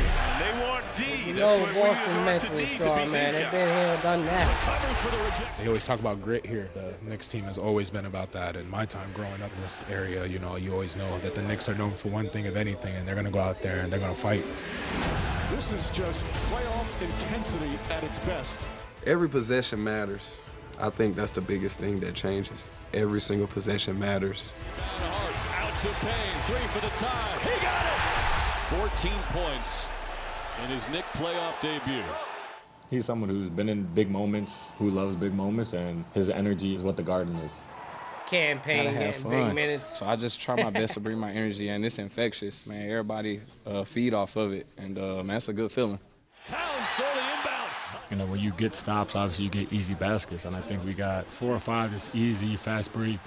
And they want D. Boston mentally strong, man. They've been here and done that. They always talk about grit here. The Knicks team has always been about that. In my time growing up in this area, you always know that the Knicks are known for one thing, if anything, and they're going to go out there and they're going to fight. This is just playoff intensity at its best. Every possession matters. I think that's the biggest thing that changes. Every single possession matters. Down hard, out to Payne, 3 for the tie. He got it! 14 points in his Knick playoff debut. He's someone who's been in big moments, who loves big moments, and his energy is what the Garden is. Campaign, gotta have fun. big minutes. So I just try my best to bring my energy, and it's infectious, man. Everybody feed off of it, and man, that's a good feeling. Towns slowly inbound. When you get stops, obviously you get easy baskets, and I think we got 4 or 5 just easy, fast break,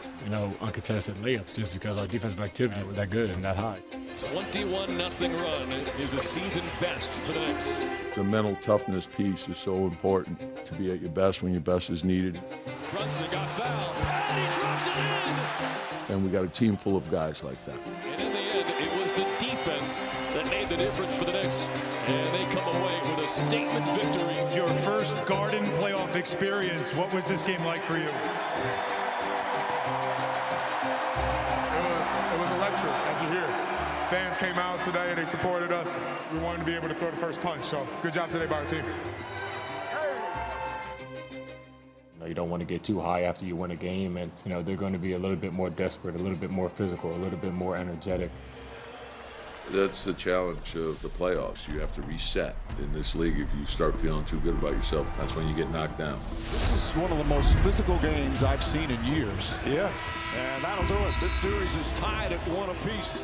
uncontested layups, just because our defensive activity was that good and that high. 21-0 run is a season best for the Knicks. The mental toughness piece is so important to be at your best when your best is needed. Brunson got fouled, and he dropped it in. And we got a team full of guys like that. And in the end, it was the defense that made the difference for the Knicks. And they come away with a statement victory. Your first Garden playoff experience. What was this game like for you? It was electric, as you hear. Fans came out today, they supported us. We wanted to be able to throw the first punch, so good job today by our team. You don't want to get too high after you win a game, and they're going to be a little bit more desperate, a little bit more physical, a little bit more energetic. That's the challenge of the playoffs. You have to reset in this league. If you start feeling too good about yourself, that's when you get knocked down. This is one of the most physical games I've seen in years. Yeah. And that'll do it. This series is tied at 1 apiece.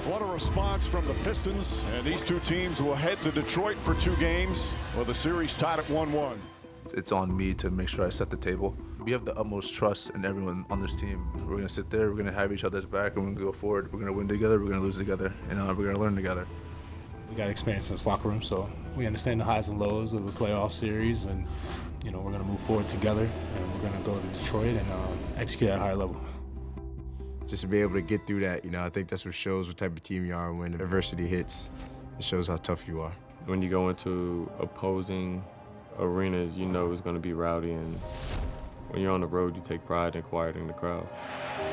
What a response from the Pistons. And these two teams will head to Detroit for 2 games. Well, the series tied at 1-1. It's on me to make sure I set the table. We have the utmost trust in everyone on this team. We're gonna sit there, we're gonna have each other's back, and we're gonna go forward. We're gonna win together, we're gonna lose together, and we're gonna learn together. We got experience in this locker room, so we understand the highs and lows of a playoff series, and we're gonna move forward together, and we're gonna go to Detroit and execute at a high level. Just to be able to get through that, I think that's what shows what type of team you are. When adversity hits, it shows how tough you are. When you go into opposing arenas, you know it's going to be rowdy, and when you're on the road, you take pride in quieting the crowd.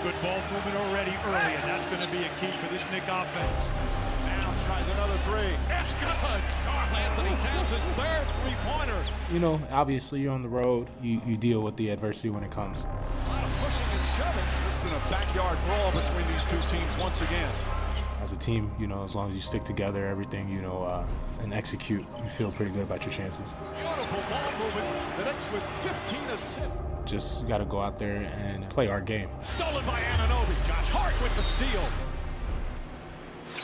Good ball movement already early, and that's going to be a key for this Knick offense. Towns tries another three. It's good. Karl Anthony Towns' third three-pointer. Obviously you're on the road. You deal with the adversity when it comes. A lot of pushing and shoving. It's been a backyard brawl between these two teams once again. As a team, as long as you stick together, everything, and execute, you feel pretty good about your chances. Beautiful ball movement. The Knicks with 15 assists. Just got to go out there and play our game. Stolen by Anunoby. Josh Hart with the steal.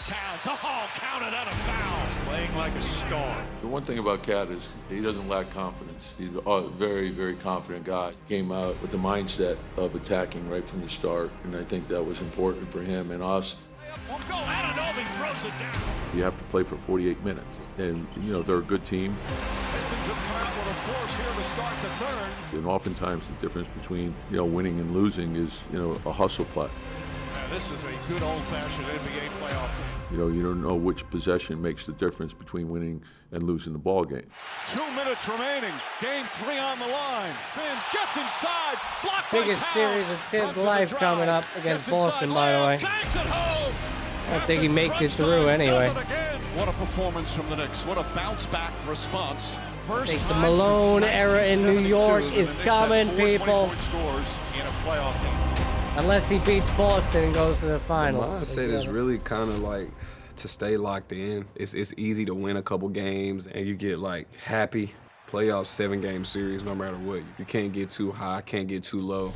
Towns, counted out of foul. Playing like a star. The one thing about Cat is he doesn't lack confidence. He's a very, very confident guy. Came out with the mindset of attacking right from the start, and I think that was important for him and us. Won't go. Anunoby throws it down. You have to play for 48 minutes, and they're a good team. Pistons have come out with a force here to start the third. And oftentimes the difference between winning and losing is a hustle play. This is a good old-fashioned NBA playoff. You don't know which possession makes the difference between winning and losing the ball game. 2 minutes remaining. Game 3 on the line. Spins, gets inside. Blocked by Biggest Towns. series of Tibbs' Runs in life the drive. coming up against Gets inside, Boston, by the way. banks it home. I don't think he makes it through anyway. Does it again. What a performance from the Knicks. What a bounce-back response. First I think the time Malone since era in New 1972 York that is the Knicks coming, had 4 people. 20-point scores in a playoff game. Unless he beats Boston and goes to the finals. The mindset is really kind of like to stay locked in. It's easy to win a couple games and you get happy. Playoff 7-game series, no matter what. You can't get too high, can't get too low.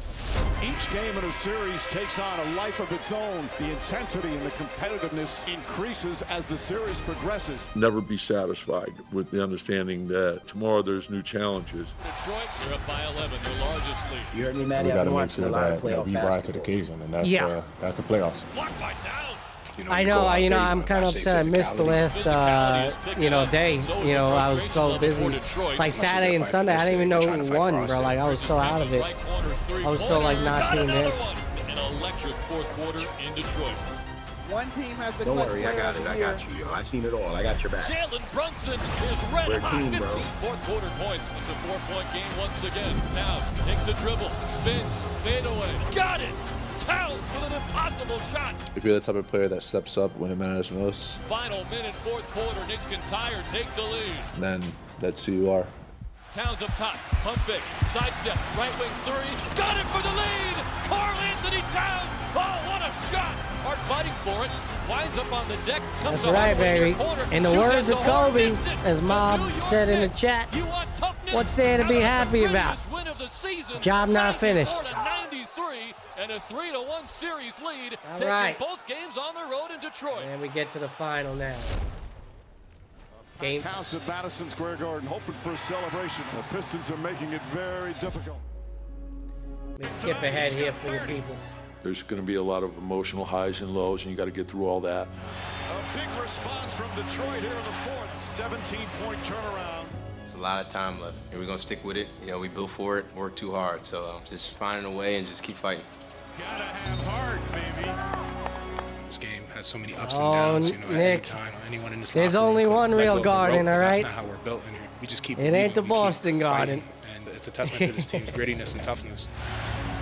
Each game in a series takes on a life of its own. The intensity and the competitiveness increases as the series progresses. Never be satisfied with the understanding that tomorrow there's new challenges. Detroit, you're up by 11, your largest lead. You heard me, Matty? We got I've to been make watching sure a lot of that playoff we rise to the basketball. occasion, and that's the playoffs. Blocked by Towns. I know, I'm kind of upset I missed the last, day. I was so busy. It's like Saturday and Sunday, I didn't even know who won, bro. I was so out of it. I was so, not tuned in. An electric fourth quarter in Detroit. One team has the Don't clutch worry, I player got of it. the I year. got you, yo. I've seen it all. I got your back. Jalen Brunson is red We're a hot. team, 15 bro. fourth quarter points. It's a 4-point game once again. Towns takes a dribble, spins, fade away. Got it! Towns with an impossible shot. If you're the type of player that steps up when it matters most, Final minute, fourth quarter. Knicks can tie or take the lead. then that's who you are. Towns up top, pump fake, sidestep, right wing three, got it for the lead! Karl Anthony Towns! Oh, what a shot! Hart fighting for it, winds up on the deck, comes That's right, baby. In the words of Kobe, as Mob said in the chat, what's there to be happy about? Job not finished. 93 and a 3-1 series lead, All taking right. both games on the road in Detroit. And we get to the final now. Game. House at Madison Square Garden, hoping for a celebration. The Pistons are making it very difficult. Let me skip ahead here for your peoples. There's going to be a lot of emotional highs and lows, and you got to get through all that. A big response from Detroit here in the fourth. 17-point turnaround. There's a lot of time left, and we're going to stick with it. We built for it, worked too hard, so just finding a way and just keep fighting. Gotta have heart, baby. This game has so many ups and downs, at any Nick, time, anyone in this there's locker room only could one let real go of the Garden, rope, all but right? That's not how we're built in here. We just keep It believing, ain't the we keep Boston Garden. fighting, and it's a testament to this team's grittiness and toughness.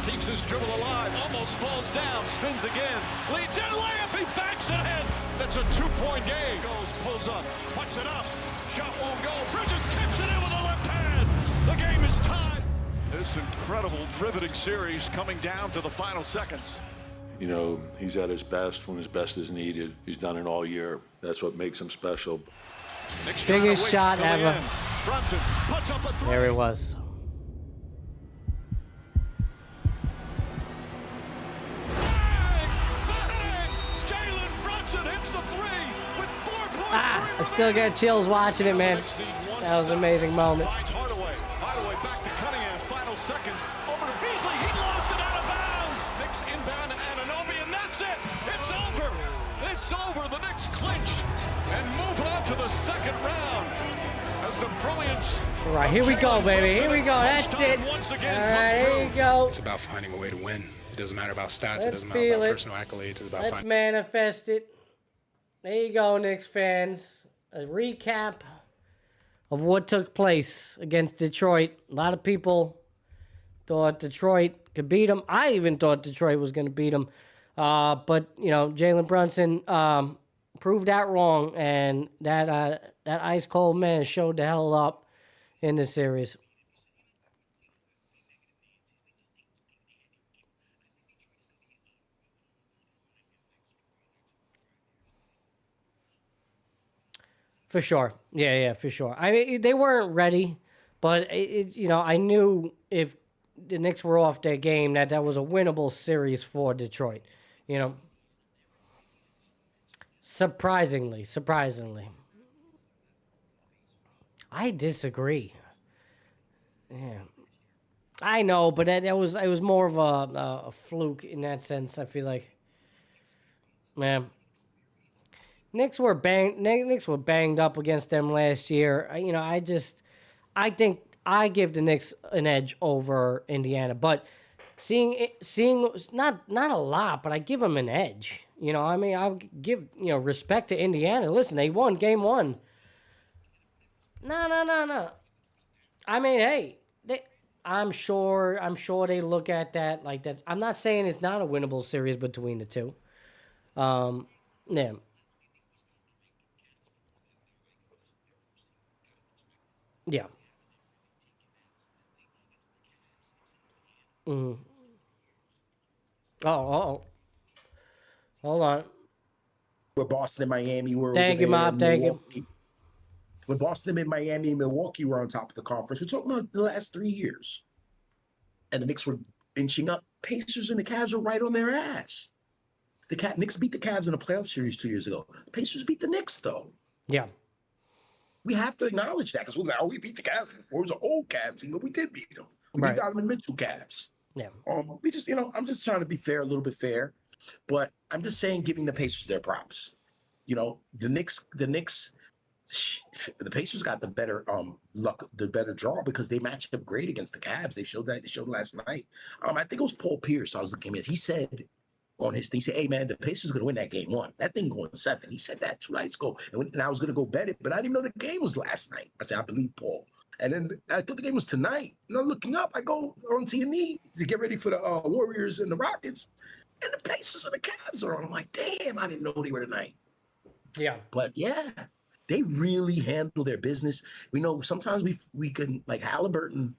Keeps his dribble alive, almost falls down, spins again, leads in, layup, he backs it in. That's a 2-point game. Goes, pulls up, puts it up, shot won't go. Bridges tips it in with the left hand. The game is tied. This incredible, riveting series coming down to the final seconds. He's at his best when his best is needed. He's done it all year. That's what makes him special. Biggest shot ever. Brunson puts up a three. There it was. Jalen Brunson hits the three with 4.3. I still get chills watching it, man. That was an amazing moment. Finds Hardaway. Hardaway seconds. Over to Beasley. He lost it out of bounds. Knicks inbound to Anunoby, and that's it. It's over. It's over. The Knicks clinch and move on to the second round. As the brilliance. All right, here we go, baby. Here we go. That's it. All right, here you go. It's about finding a way to win. It doesn't matter about stats. It doesn't feel matter about it. personal accolades. It's about Let's finding. manifest it. There you go, Knicks fans. A recap of what took place against Detroit. A lot of people thought Detroit could beat them. I even thought Detroit was going to beat them. But, you know, Jalen Brunson proved that wrong, and that ice-cold man showed the hell up in this series. For sure. Yeah, for sure. I mean, they weren't ready, but, I knew if the Knicks were off their game that was a winnable series for Detroit, you know. Surprisingly. I disagree. Yeah. I know, but it was more of a fluke in that sense, I feel like. Man. Knicks were banged up against them last year. I think I give the Knicks an edge over Indiana, but seeing not a lot, but I give them an edge. You know, I mean, I'll give respect to Indiana. Listen, they won game 1. No. I mean, hey, I'm sure they look at that like that. I'm not saying it's not a winnable series between the two. Yeah. Yeah. Mm. Oh. Hold on. With Boston and Miami were Thank you, Mob. Thank you. When Boston and Miami and Milwaukee were on top of the conference, we're talking about the last 3 years. And the Knicks were inching up. Pacers and the Cavs were right on their ass. The Knicks beat the Cavs in a playoff series 2 years ago. The Pacers beat the Knicks, though. Yeah. We have to acknowledge that because we beat the Cavs before. It was an old Cavs team, but we did beat them. We beat Donovan Mitchell Cavs. Yeah. We just, I'm just trying to be fair, a little bit fair, but I'm just saying, giving the Pacers their props. The Pacers got the better luck, the better draw because they matched up great against the Cavs. They showed last night. I think it was Paul Pierce. I was looking at. He said on his thing, he said, "Hey man, the Pacers going to win that game 1. That thing going 7." He said that 2 nights ago, and I was going to go bet it, but I didn't know the game was last night. I said, I believe Paul. And then I thought the game was tonight. And I'm looking up. I go on TNE to get ready for the Warriors and the Rockets. And the Pacers and the Cavs are on. I'm like, damn, I didn't know they were tonight. Yeah. But, yeah, they really handle their business. We know sometimes we can, like Halliburton,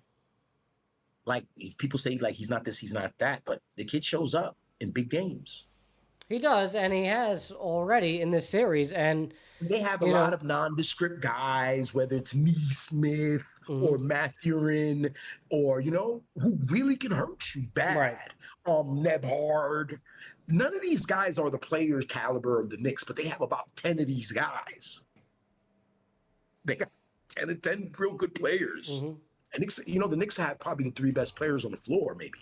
like people say, like, he's not this, he's not that. But the kid shows up in big games. He does, and he has already in this series. And they have a lot of nondescript guys, whether it's Neesmith or Mathurin or, who really can hurt you bad. Right. Nebhard. None of these guys are the player caliber of the Knicks, but they have about 10 of these guys. They got 10 real good players. Mm-hmm. And the Knicks have probably the 3 best players on the floor, maybe.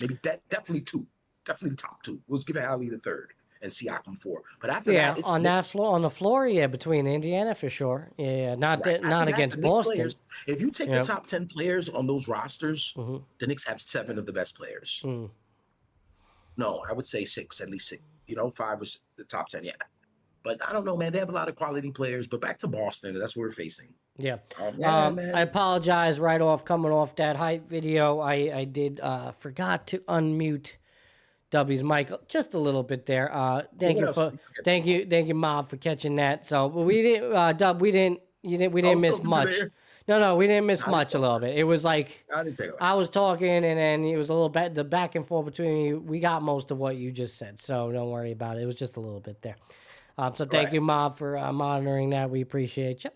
Maybe definitely 2. Definitely the top 2. We'll give Alley the 3rd and Siakam 4. But after that, it's on that floor, on the floor, between Indiana for sure. Yeah, not against Boston. Players, if you take the top 10 players on those rosters, the Knicks have 7 of the best players. Mm. No, I would say 6, at least 6. 5 was the top 10, yeah. But I don't know, man. They have a lot of quality players. But back to Boston, that's what we're facing. Yeah. Man. I apologize right off coming off that hype video. I did forgot to unmute Dubby's mic just a little bit there. Thank you, Mob, for catching that. So we didn't, Dub, we didn't miss much. No, we didn't miss much a little bit. It was like I was talking, and then it was a little bit the back and forth between you. We got most of what you just said, so don't worry about it. It was just a little bit there. So thank you, Mob, for monitoring that. We appreciate you.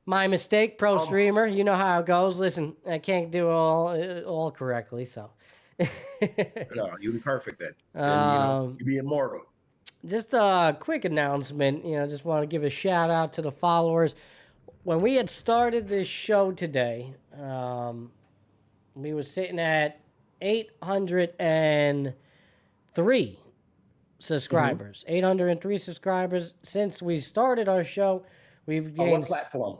My mistake, pro streamer. You know how it goes. Listen, I can't do it all correctly, so. No, you'll be perfect then. You'll be immortal. Just a quick announcement. Just want to give a shout out to the followers. When we had started this show today, We were sitting at 803 subscribers. 803 subscribers. Since we started our show, we've gained... On what platform?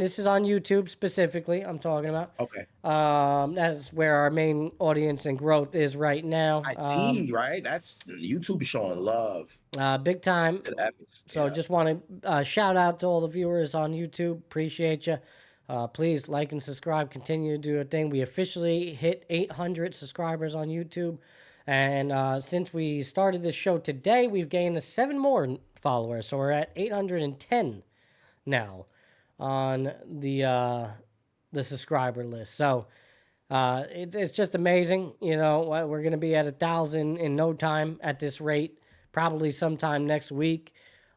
This is on YouTube specifically, I'm talking about. Okay. That's where our main audience and growth is right now. I see, right? That's YouTube showing love. Big time. To the Epis. So just want to shout out to all the viewers on YouTube. Appreciate you. Please like and subscribe. Continue to do your thing. We officially hit 800 subscribers on YouTube. And since we started this show today, we've gained 7 more followers. So we're at 810 now on the subscriber list. So it's just amazing. You know, we're going to be at 1,000 in no time at this rate, probably sometime next week.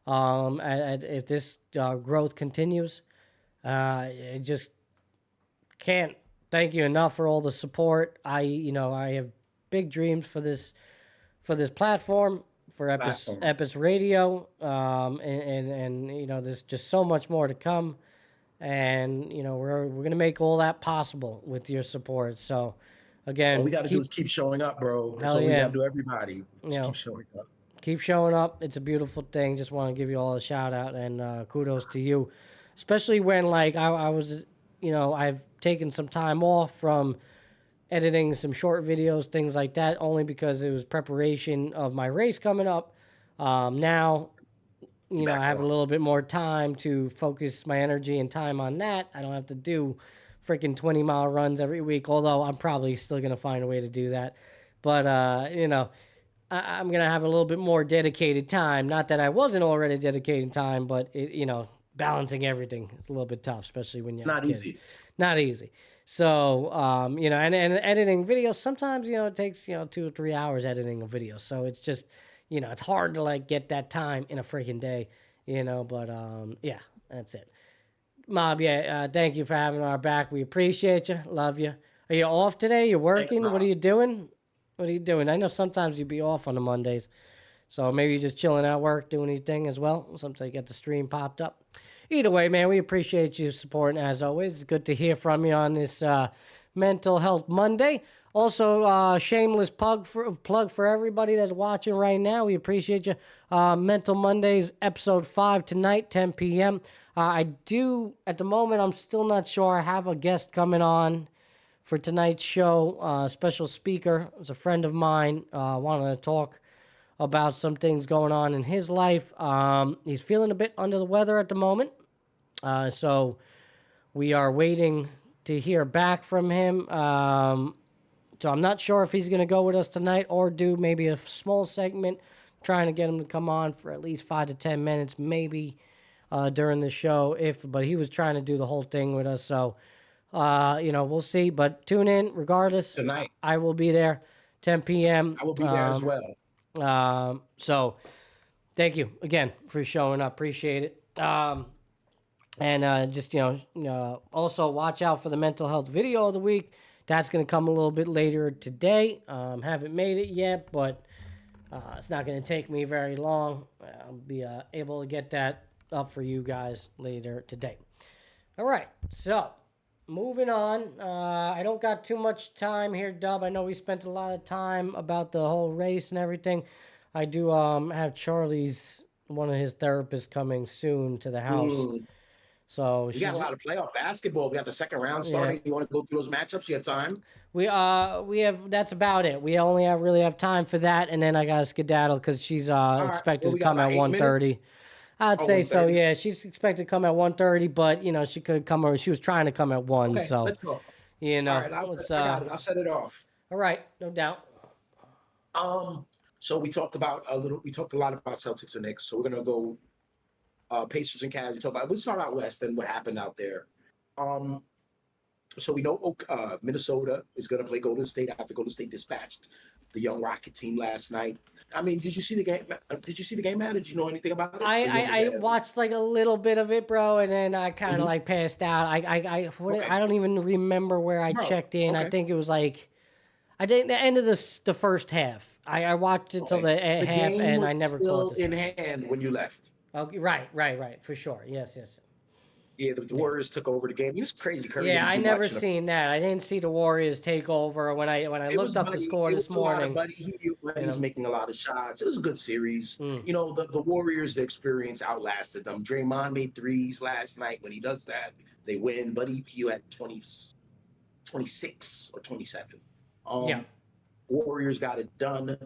If this growth continues, I just can't thank you enough for all the support. I have big dreams for this platform, for Epis Radio, and there's just so much more to come. And we're gonna make all that possible with your support. So, again, all we gotta do is keep showing up, bro. That's all we gotta do. Everybody, just keep showing up. Keep showing up. It's a beautiful thing. Just want to give you all a shout out and kudos to you, especially when I was, I've taken some time off from editing some short videos, things like that, only because it was preparation of my race coming up. Now. I have a little bit more time to focus my energy and time on that. I don't have to do freaking 20-mile runs every week, although I'm probably still going to find a way to do that. But, I'm going to have a little bit more dedicated time. Not that I wasn't already dedicating time, but, balancing everything is a little bit tough, especially when you're not easy. Not easy. So, and editing videos, sometimes, it takes, 2 or 3 hours editing a video. So it's just... it's hard to get that time in a freaking day, but yeah, that's it. Mob, thank you for having our back. We appreciate you. Love you. Are you off today? You're working? What are you doing? I know sometimes you'd be off on the Mondays. So maybe you're just chilling at work, doing anything as well. Sometimes you get the stream popped up. Either way, man, we appreciate you supporting as always. It's good to hear from you on this Mental Health Monday. Also, shameless plug for everybody that's watching right now. We appreciate you. Mental Mondays, episode 5 tonight, 10 p.m. I do, at the moment, I'm still not sure. I have a guest coming on for tonight's show. Special speaker. It's a friend of mine. Wanted to talk about some things going on in his life. He's feeling a bit under the weather at the moment. So we are waiting to hear back from him. So I'm not sure if he's going to go with us tonight or do maybe a small segment, trying to get him to come on for at least 5 to 10 minutes, maybe during the show. But he was trying to do the whole thing with us. So, we'll see. But tune in regardless. Tonight. I will be there, 10 p.m. I will be there as well. So thank you again for showing up. Appreciate it. And just, also watch out for the mental health video of the week. That's going to come a little bit later today. Haven't made it yet, but it's not going to take me very long. I'll be able to get that up for you guys later today. All right, so moving on. I don't got too much time here, Dub. I know we spent a lot of time about the whole race and everything. I do have one of his therapists coming soon to the house. So we got a lot of playoff basketball. We got the second round starting. You want to go through those matchups? You have time? We have. That's about it. We only really have time for that, and then I got to skedaddle because she's expected to come at 1:30. I'd say so. Yeah, she's expected to come at 1:30, but she could come. Or she was trying to come at 1. Okay, so let's go. All right, I got it. I'll set it off. All right, no doubt. So we talked a lot about Celtics and Knicks. So we're gonna go. Pacers and Cavs. We'll start out west and what happened out there. So we know Minnesota is going to play Golden State after Golden State dispatched the young Rocket team last night. I mean, did you see the game? Matt? Did you know anything about it? I watched a little bit of it, bro, and then I kind of passed out. I don't even remember where I checked in. I think it was I think the end of the first half. I watched it till the half, and I never caught the in hand when you left. Okay, right, for sure. Yes. Yeah, the Warriors took over the game. He was crazy. Curry Yeah, didn't I do never much in the seen that. I didn't see the Warriors take over when I It looked was up the Buddy. score It this was a lot of morning. Buddy. He was making a lot of shots. It was a good series. Mm. You know, the Warriors, the experience outlasted them. Draymond made threes last night. When he does that, they win. Buddy, you had 26 or 27. Yeah. Warriors got it done.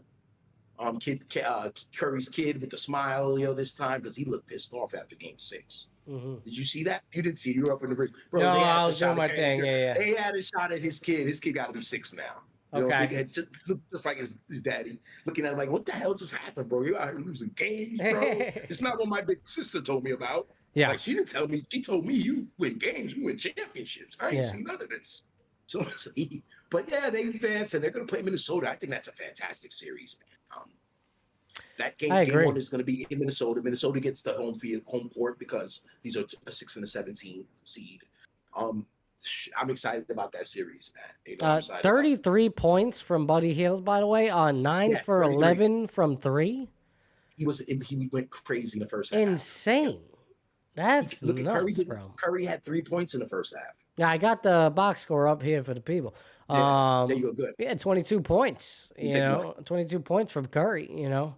Curry's kid with the smile, this time because he looked pissed off after Game 6. Mm-hmm. Did you see that? You didn't see it. You were up in the bridge. Bro, No, they had I a was shot doing my at thing. Yeah. They had a shot at his kid. His kid got to be 6 now. You know, Okay. big head, just like his daddy. Looking at him like, what the hell just happened, bro? You're out here losing games, bro. It's not what my big sister told me about. Yeah. Like, she didn't tell me. She told me you win games, you win championships. I ain't Yeah. seen none of this. So, but yeah, they advance and they're going to play Minnesota. I think that's a fantastic series, man. That game 1 is going to be in Minnesota. Minnesota gets the home court because these are a 6 and a 17 seed. I'm excited about that series, man. You know, 33 points from Buddy Hield, by the way, on 9 for 33. 11 from 3. He went crazy in the first half. Insane. That's Look at nuts, bro. Curry had 3 points in the first half. Yeah, I got the box score up here for the people. Yeah, there you go, good. Yeah, 22 points. You know, 22 points from Curry. You know,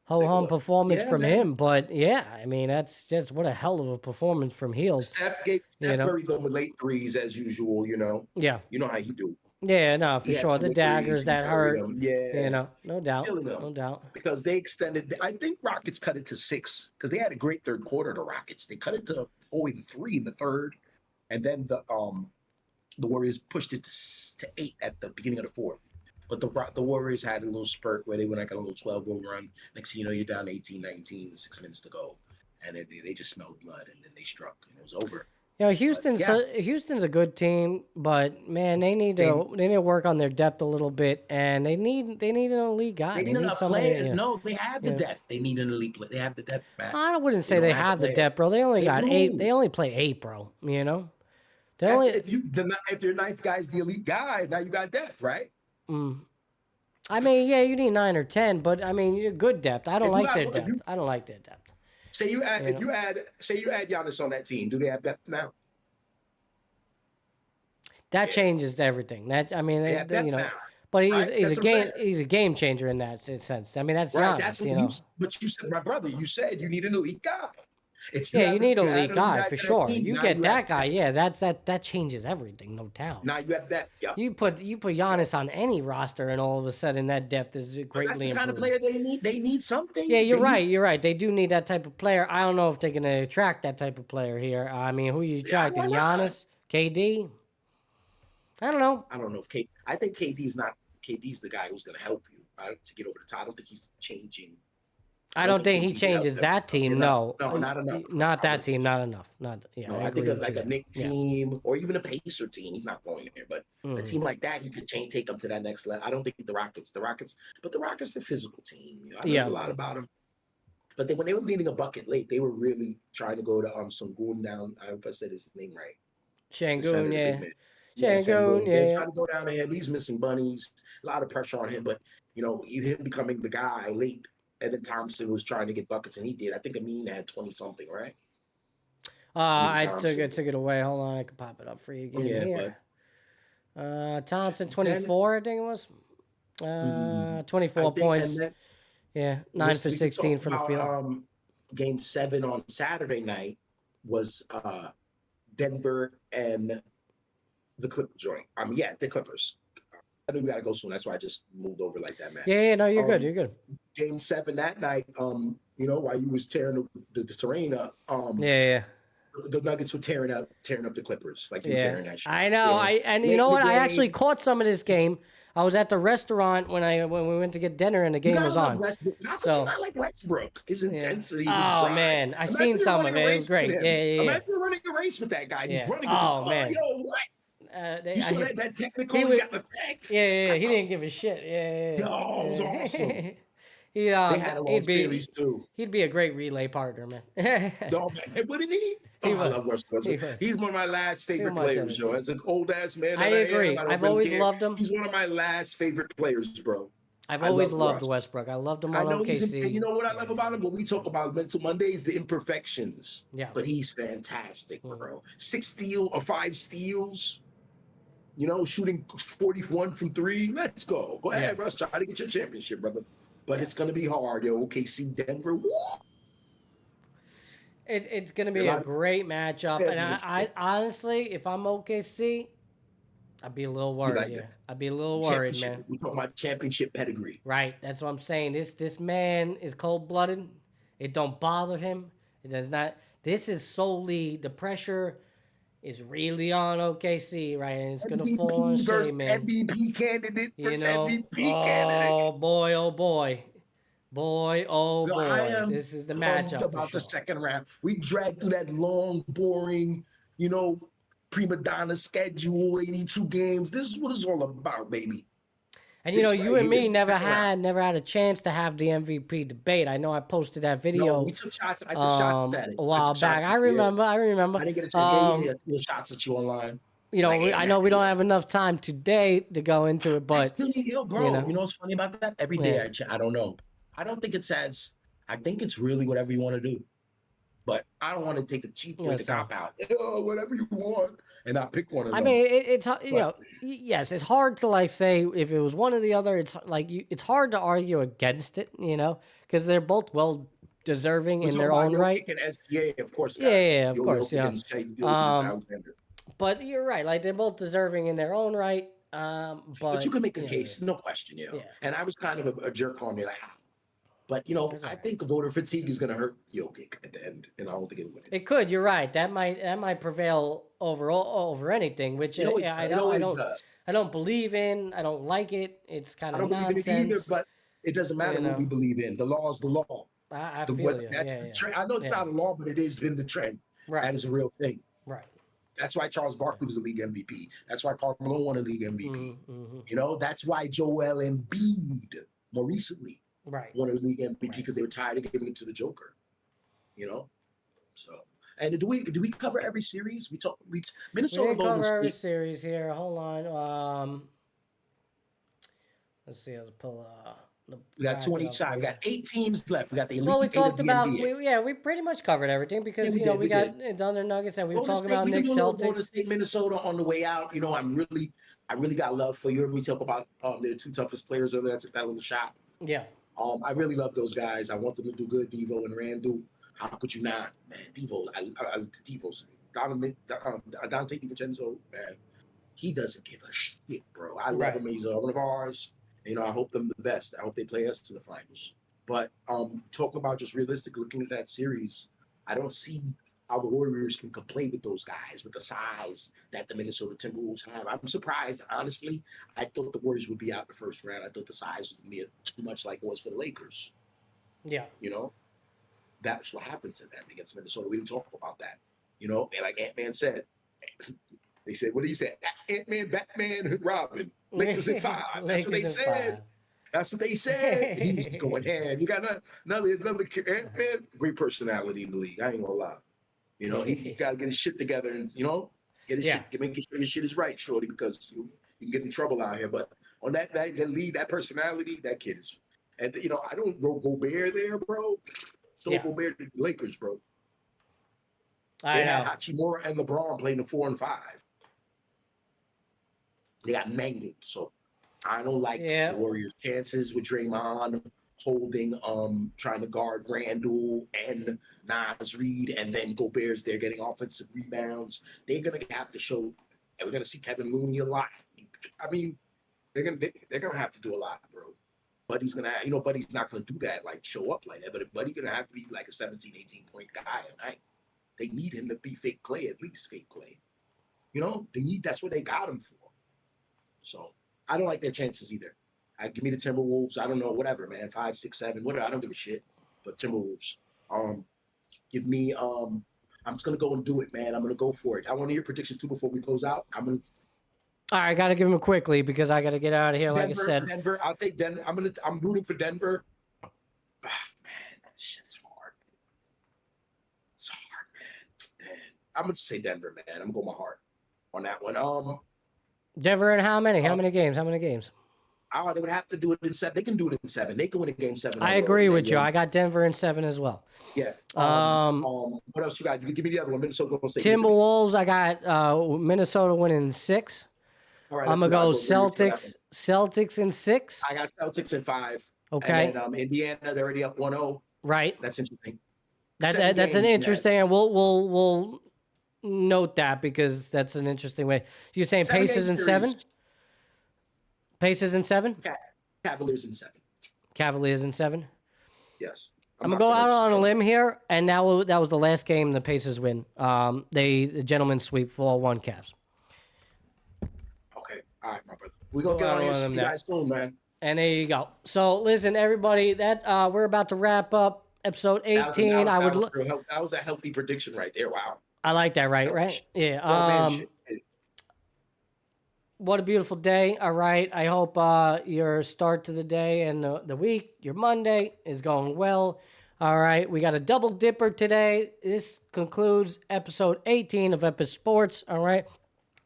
ho-hum performance from him. But yeah, I mean, that's just what a hell of a performance from Hield. Steph Curry going with late threes as usual. You know. Yeah. You know how he do. Yeah, no, for He had sure. some The late daggers threes, that he hurt. carried them. Yeah. You know, no doubt. Killing them. No doubt. Because they extended. I think Rockets cut it to 6 because they had a great third quarter. The Rockets they cut it to 3 in the third, and then the Warriors pushed it to 8 at the beginning of the fourth. But the Warriors had a little spurt where they went like a little 12-0 run. Next thing you know, you're down 18-19, 6 minutes to go. And they just smelled blood, and then they struck, and it was over. You know, Houston's a good team, but man, they need to work on their depth a little bit, and they need an elite guy. They need a somebody, player. No, they have the depth. They need an elite player. They have the depth, man. I wouldn't say they have the depth, bro. They only got 8. They only play 8, bro. You know, if your ninth guy's the elite guy, now you got depth, right? I mean, yeah, you need 9 or 10, but I mean, you're good depth. I don't like their depth. I don't like their depth. Say you add Giannis on that team, do they have depth now? That changes everything. That I mean, Yeah, you know, now. but Right? he's a game changer in that sense. I mean, that's Right, Giannis. that's You what know, but you said, my brother, you said you need an elite guy. you need an elite guy add for that sure. team, You now get you that have guy, yeah. That changes everything, no doubt. Now you have that. Yeah. You put Giannis on any roster, and all of a sudden that depth is greatly That's the kind of improved. player they need. They need something. Yeah, you're They right. need- You're right. They do need that type of player. I don't know if they're going to attract that type of player here. I mean, who you attracting? why not? Giannis, KD? I don't know. I don't know if I think KD's the guy who's going to help you to get over the top. I don't think he's changing. I don't think he KD changes helps that team. enough. No, No, not enough. Not that team. Not enough. Not yeah. No, I think agree of with like you a there. Knick Yeah. team or even a Pacer team. He's not going there, but a Mhm. team like that, he could take them to that next level. I don't think the Rockets, but the Rockets are a physical team. You know, I Yeah. know a lot about them. But when they were needing a bucket late, they were really trying to go to Sengun down. I hope I said his name right. Şengün, The center, the yeah. big man. Şengün, They're yeah. trying to go down to him. He's missing bunnies. A lot of pressure on him, but him becoming the guy late. And then Thompson was trying to get buckets, and he did. I think Amin had 20 something, right? I Thompson. took it away. Hold on, I can pop it up for you again. Yeah, here. Thompson 24, I think it was. 24 I think- points. and then- Yeah, 9 for We can 16 talk from the field. about, Game 7 on Saturday night was Denver and the Clippers joint. The Clippers. I knew we gotta go soon. That's why I just moved over like that, man. Yeah, no, you're good. You're good. Game 7 that night, while you was tearing the terrain up, Yeah. the Nuggets were tearing up the Clippers. Like you were tearing that shit. I know. Yeah. You know what? I Late in the actually game. caught some of this game. I was at the restaurant when we went to get dinner and the game was on. How could So- you not like Westbrook? His intensity. his Oh drive. man, I Imagine seen you're some running of a it. It race was great. with him. Yeah. Imagine running a race with that guy. He's Yeah. running. Oh, with man. Yo, what? You saw that technical? he He was- got attacked. Yeah. He didn't give a shit. Yeah. Yo, it was awesome. He, They had a long series too. He'd be a great relay partner, man. Yo, man, wouldn't he? He I would. love Westbrook. He would. He's one of my last favorite much players, energy. yo. As an old ass man, that I agree. don't I've really always care. loved him. He's one of my last favorite players, bro. I've I always love loved Russ. Westbrook. I loved him I on know OKC. and you know what I love about him? When we talk about Mental Mondays, the imperfections. Yeah. But he's fantastic, bro. 5 steals. You know, shooting 41 from 3. Let's go. Go ahead, Russ. Try to get your championship, brother. But it's gonna be hard, yo. OKC, Denver. Whoa. It's going to be a great matchup. Yeah, And I honestly, if I'm OKC, I'd be a little worried. Yeah, I'd be a little worried, man. We talking about championship pedigree. Right. That's what I'm saying. This man is cold-blooded. It don't bother him. It does not. This is solely the pressure is really on OKC, right? And it's going to fall on Shea, man. MVP candidate. You know, oh boy, oh boy. Boy, oh So boy. I am This is the pumped matchup. about the second round. We dragged through that long, boring, you know, prima donna schedule, 82 games. This is what it's all about, baby. And you know, This you right and here, me never second round. had a chance to have the MVP debate. I know I posted that video. No, we took shots. I took shots at it. A while back. I remember. I didn't get a chance. Yeah. The shots at you online. You know, Like, I know we don't have enough time today to go into it, but bro, you know what's funny about that? Every day I don't know. I don't think it's as. I think it's really whatever you want to do. But I don't want to take the cheap way to cop out. Oh, whatever you want, and not pick one of them. I mean, it's you know, yes, it's hard to like say if it was one or the other. It's like it's hard to argue against it, you know, because they're both well deserving in their own right. And SGA, of course. Yeah, of course, yeah. Alexander. But you're right. Like they're both deserving in their own right. But you can make a case, no question, you know. And I was kind of a jerk on me, like. But, you know, I think voter fatigue is going to hurt Jokic at the end, and I don't think it'll win. It could. You're right. That might prevail over anything, which I don't believe in. I don't like it. It's kind of nonsense. I don't believe in it either, but it doesn't matter what we believe in. The law is the law. I feel you. That's the trend. I know it's not a law, but it has been the trend. Right. That is a real thing. Right. That's why Charles Barkley was a league MVP. That's why Carmelo won a league MVP. You know, that's why Joel Embiid more recently. Right. Won a league MVP because they were tired of giving it to the Joker. You know? So and do we cover every series? Minnesota we didn't cover every series here. Hold on. Let's see, I'll pull we got 20 shots. We got 8 teams left. We got the elite. Well, we talked about NBA. we pretty much covered everything because we got Thunder Nuggets and we were talking about Knicks Celtics. Golden State, Minnesota on the way out. You know, I really got love for you. We talk about the 2 toughest players over there. Took that little shot. Yeah. I really love those guys. I want them to do good. Devo and Randall. How could you not, man? Devo, Devo's Dante DiVincenzo, man. He doesn't give a shit, bro. I love him. He's one of ours. You know, I hope them the best. I hope they play us to the finals. But talking about just realistic, looking at that series, I don't see how the Warriors can play with those guys with the size that the Minnesota Timberwolves have. I'm surprised, honestly. I thought the Warriors would be out in the first round. I thought the size was going to be too much like it was for the Lakers. Yeah. You know, that's what happened to them against Minnesota. We didn't talk about that. You know, and like Ant-Man said, they said, what did he say? Ant-Man, Batman, Robin, Lakers in 5. That's what they said. That's what they said. He was going ham. You got another Ant-Man, great personality in the league. I ain't going to lie. You know, he got to get his shit together and, you know, get his shit, make sure his shit is right, shorty, because you can get in trouble out here. But on that lead, that personality, that kid is, and, you know, I don't go Gobert there, bro. So Gobert to the Lakers, bro. They had Hachimura and LeBron playing the 4 and 5. They got mangled. So I don't like the Warriors' chances with Draymond holding, trying to guard Randall and Nas Reed, and then Gobert's there getting offensive rebounds. They're gonna have to show, and we're gonna see Kevin Looney a lot. I mean, they're gonna have to do a lot, bro. Buddy's gonna, Buddy's not gonna do that, like show up like that. But Buddy's gonna have to be like a 17, 18 point guy at night. They need him to be fake Clay, at least fake Clay. You know, that's what they got him for. So I don't like their chances either. Give me the Timberwolves. I don't know, whatever, man. 5, 6, 7, whatever. I don't give a shit. But Timberwolves. Give me. I'm just gonna go and do it, man. I'm gonna go for it. I want to hear predictions too before we close out. All right, I gotta give them quickly because I gotta get out of here. Like I said, Denver. I'll take Denver. I'm rooting for Denver. Man, that shit's hard. It's hard, man. I'm gonna just say Denver, man. I'm gonna go my heart on that one. Denver and how many? How many games? They would have to do it in 7. They can do it in 7. They can win a game 7. I agree with you. I got Denver in 7 as well. Yeah. What else you got? Give me the other one. Minnesota Golden State. Timberwolves, I got Minnesota winning 6. All right, I'm going to go Celtics in 6. I got Celtics in 5. Okay. And then Indiana, they're already up 1-0. Right. That's interesting. That's an interesting, and we'll note that because that's an interesting way. You're saying Pacers in 7? Pacers in 7? Cavaliers in 7. Cavaliers in 7? Yes. I'm going to go out on a limb here, and now that was the last game the Pacers win. The gentleman sweep 4-1 Cavs. Okay. All right, my brother. We're going to get on here. See you guys soon, man. And there you go. So, listen, everybody, that we're about to wrap up episode 18. That was a healthy prediction right there. Wow. I like that, right? Yeah. What a beautiful day. All right. I hope your start to the day and the week, your Monday, is going well. All right. We got a double dipper today. This concludes episode 18 of Epis Sports. All right.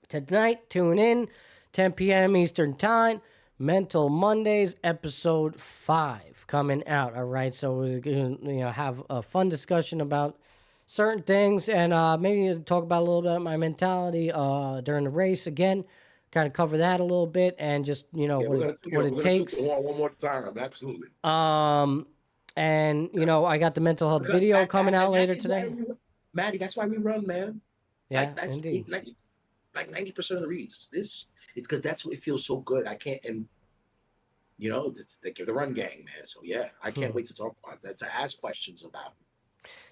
Tonight, tune in, 10 p.m. Eastern Time. Mental Mondays, episode 5 coming out. All right. So we're going to have a fun discussion about certain things and maybe talk about a little bit of my mentality during the race again. Kind of cover that a little bit and just, what it takes. One more time. Absolutely. And, I got the mental health video coming out later today. Matty, that's why we run, man. Yeah, that's indeed. Like 90% of the reads. Because that's what it feels so good. I can't, and, they give the run gang, man. So, yeah, I can't wait to talk about that, to ask questions about.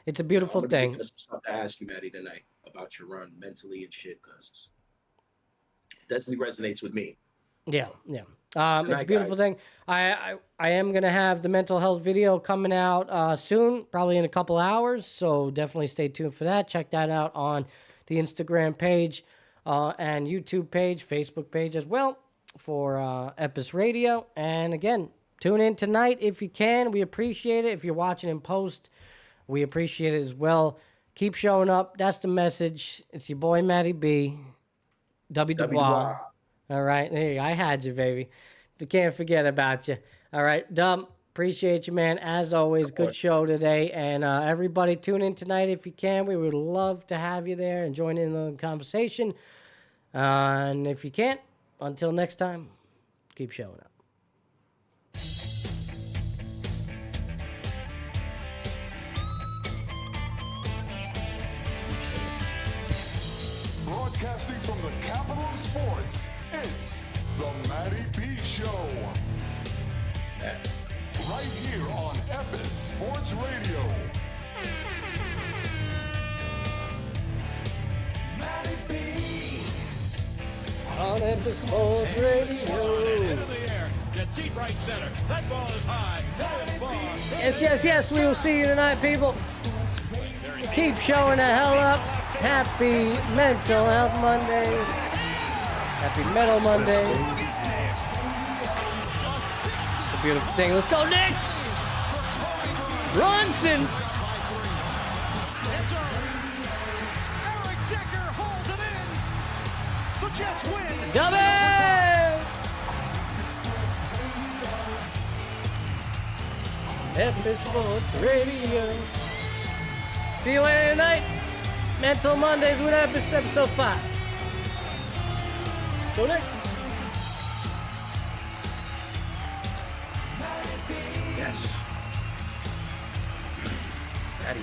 It's a beautiful thing. Some stuff to ask you, Matty, tonight about your run mentally and shit, because definitely resonates with me. Yeah. It's a beautiful thing. I am going to have the mental health video coming out soon, probably in a couple hours. So definitely stay tuned for that. Check that out on the Instagram page and YouTube page, Facebook page as well for Epis Radio. And again, tune in tonight if you can. We appreciate it. If you're watching in post, we appreciate it as well. Keep showing up. That's the message. It's your boy, Matty B. Dubby Dubois. All right. There you go. I had you, baby. Can't forget about you. All right. Dub, appreciate you, man. As always, good show today. And everybody tune in tonight if you can. We would love to have you there and join in the conversation. And if you can't, until next time, keep showing up. Broadcasting from the capital of sports, it's the Matty B Show. Right here on Epis Sports Radio. Matty B. On Epis Sports Radio. Deep right center. That ball is high. Yes. We will see you tonight, people. Keep showing the hell up. Happy Mental Health Monday. Happy Metal Monday. It's a beautiful thing. Let's go, Knicks! Brunson! Eric Decker holds it in. The Jets win. Dubby! Epis Sports Radio. See you later tonight. Mental Mondays with Epis, episode 5. Go next. Yes. Matty.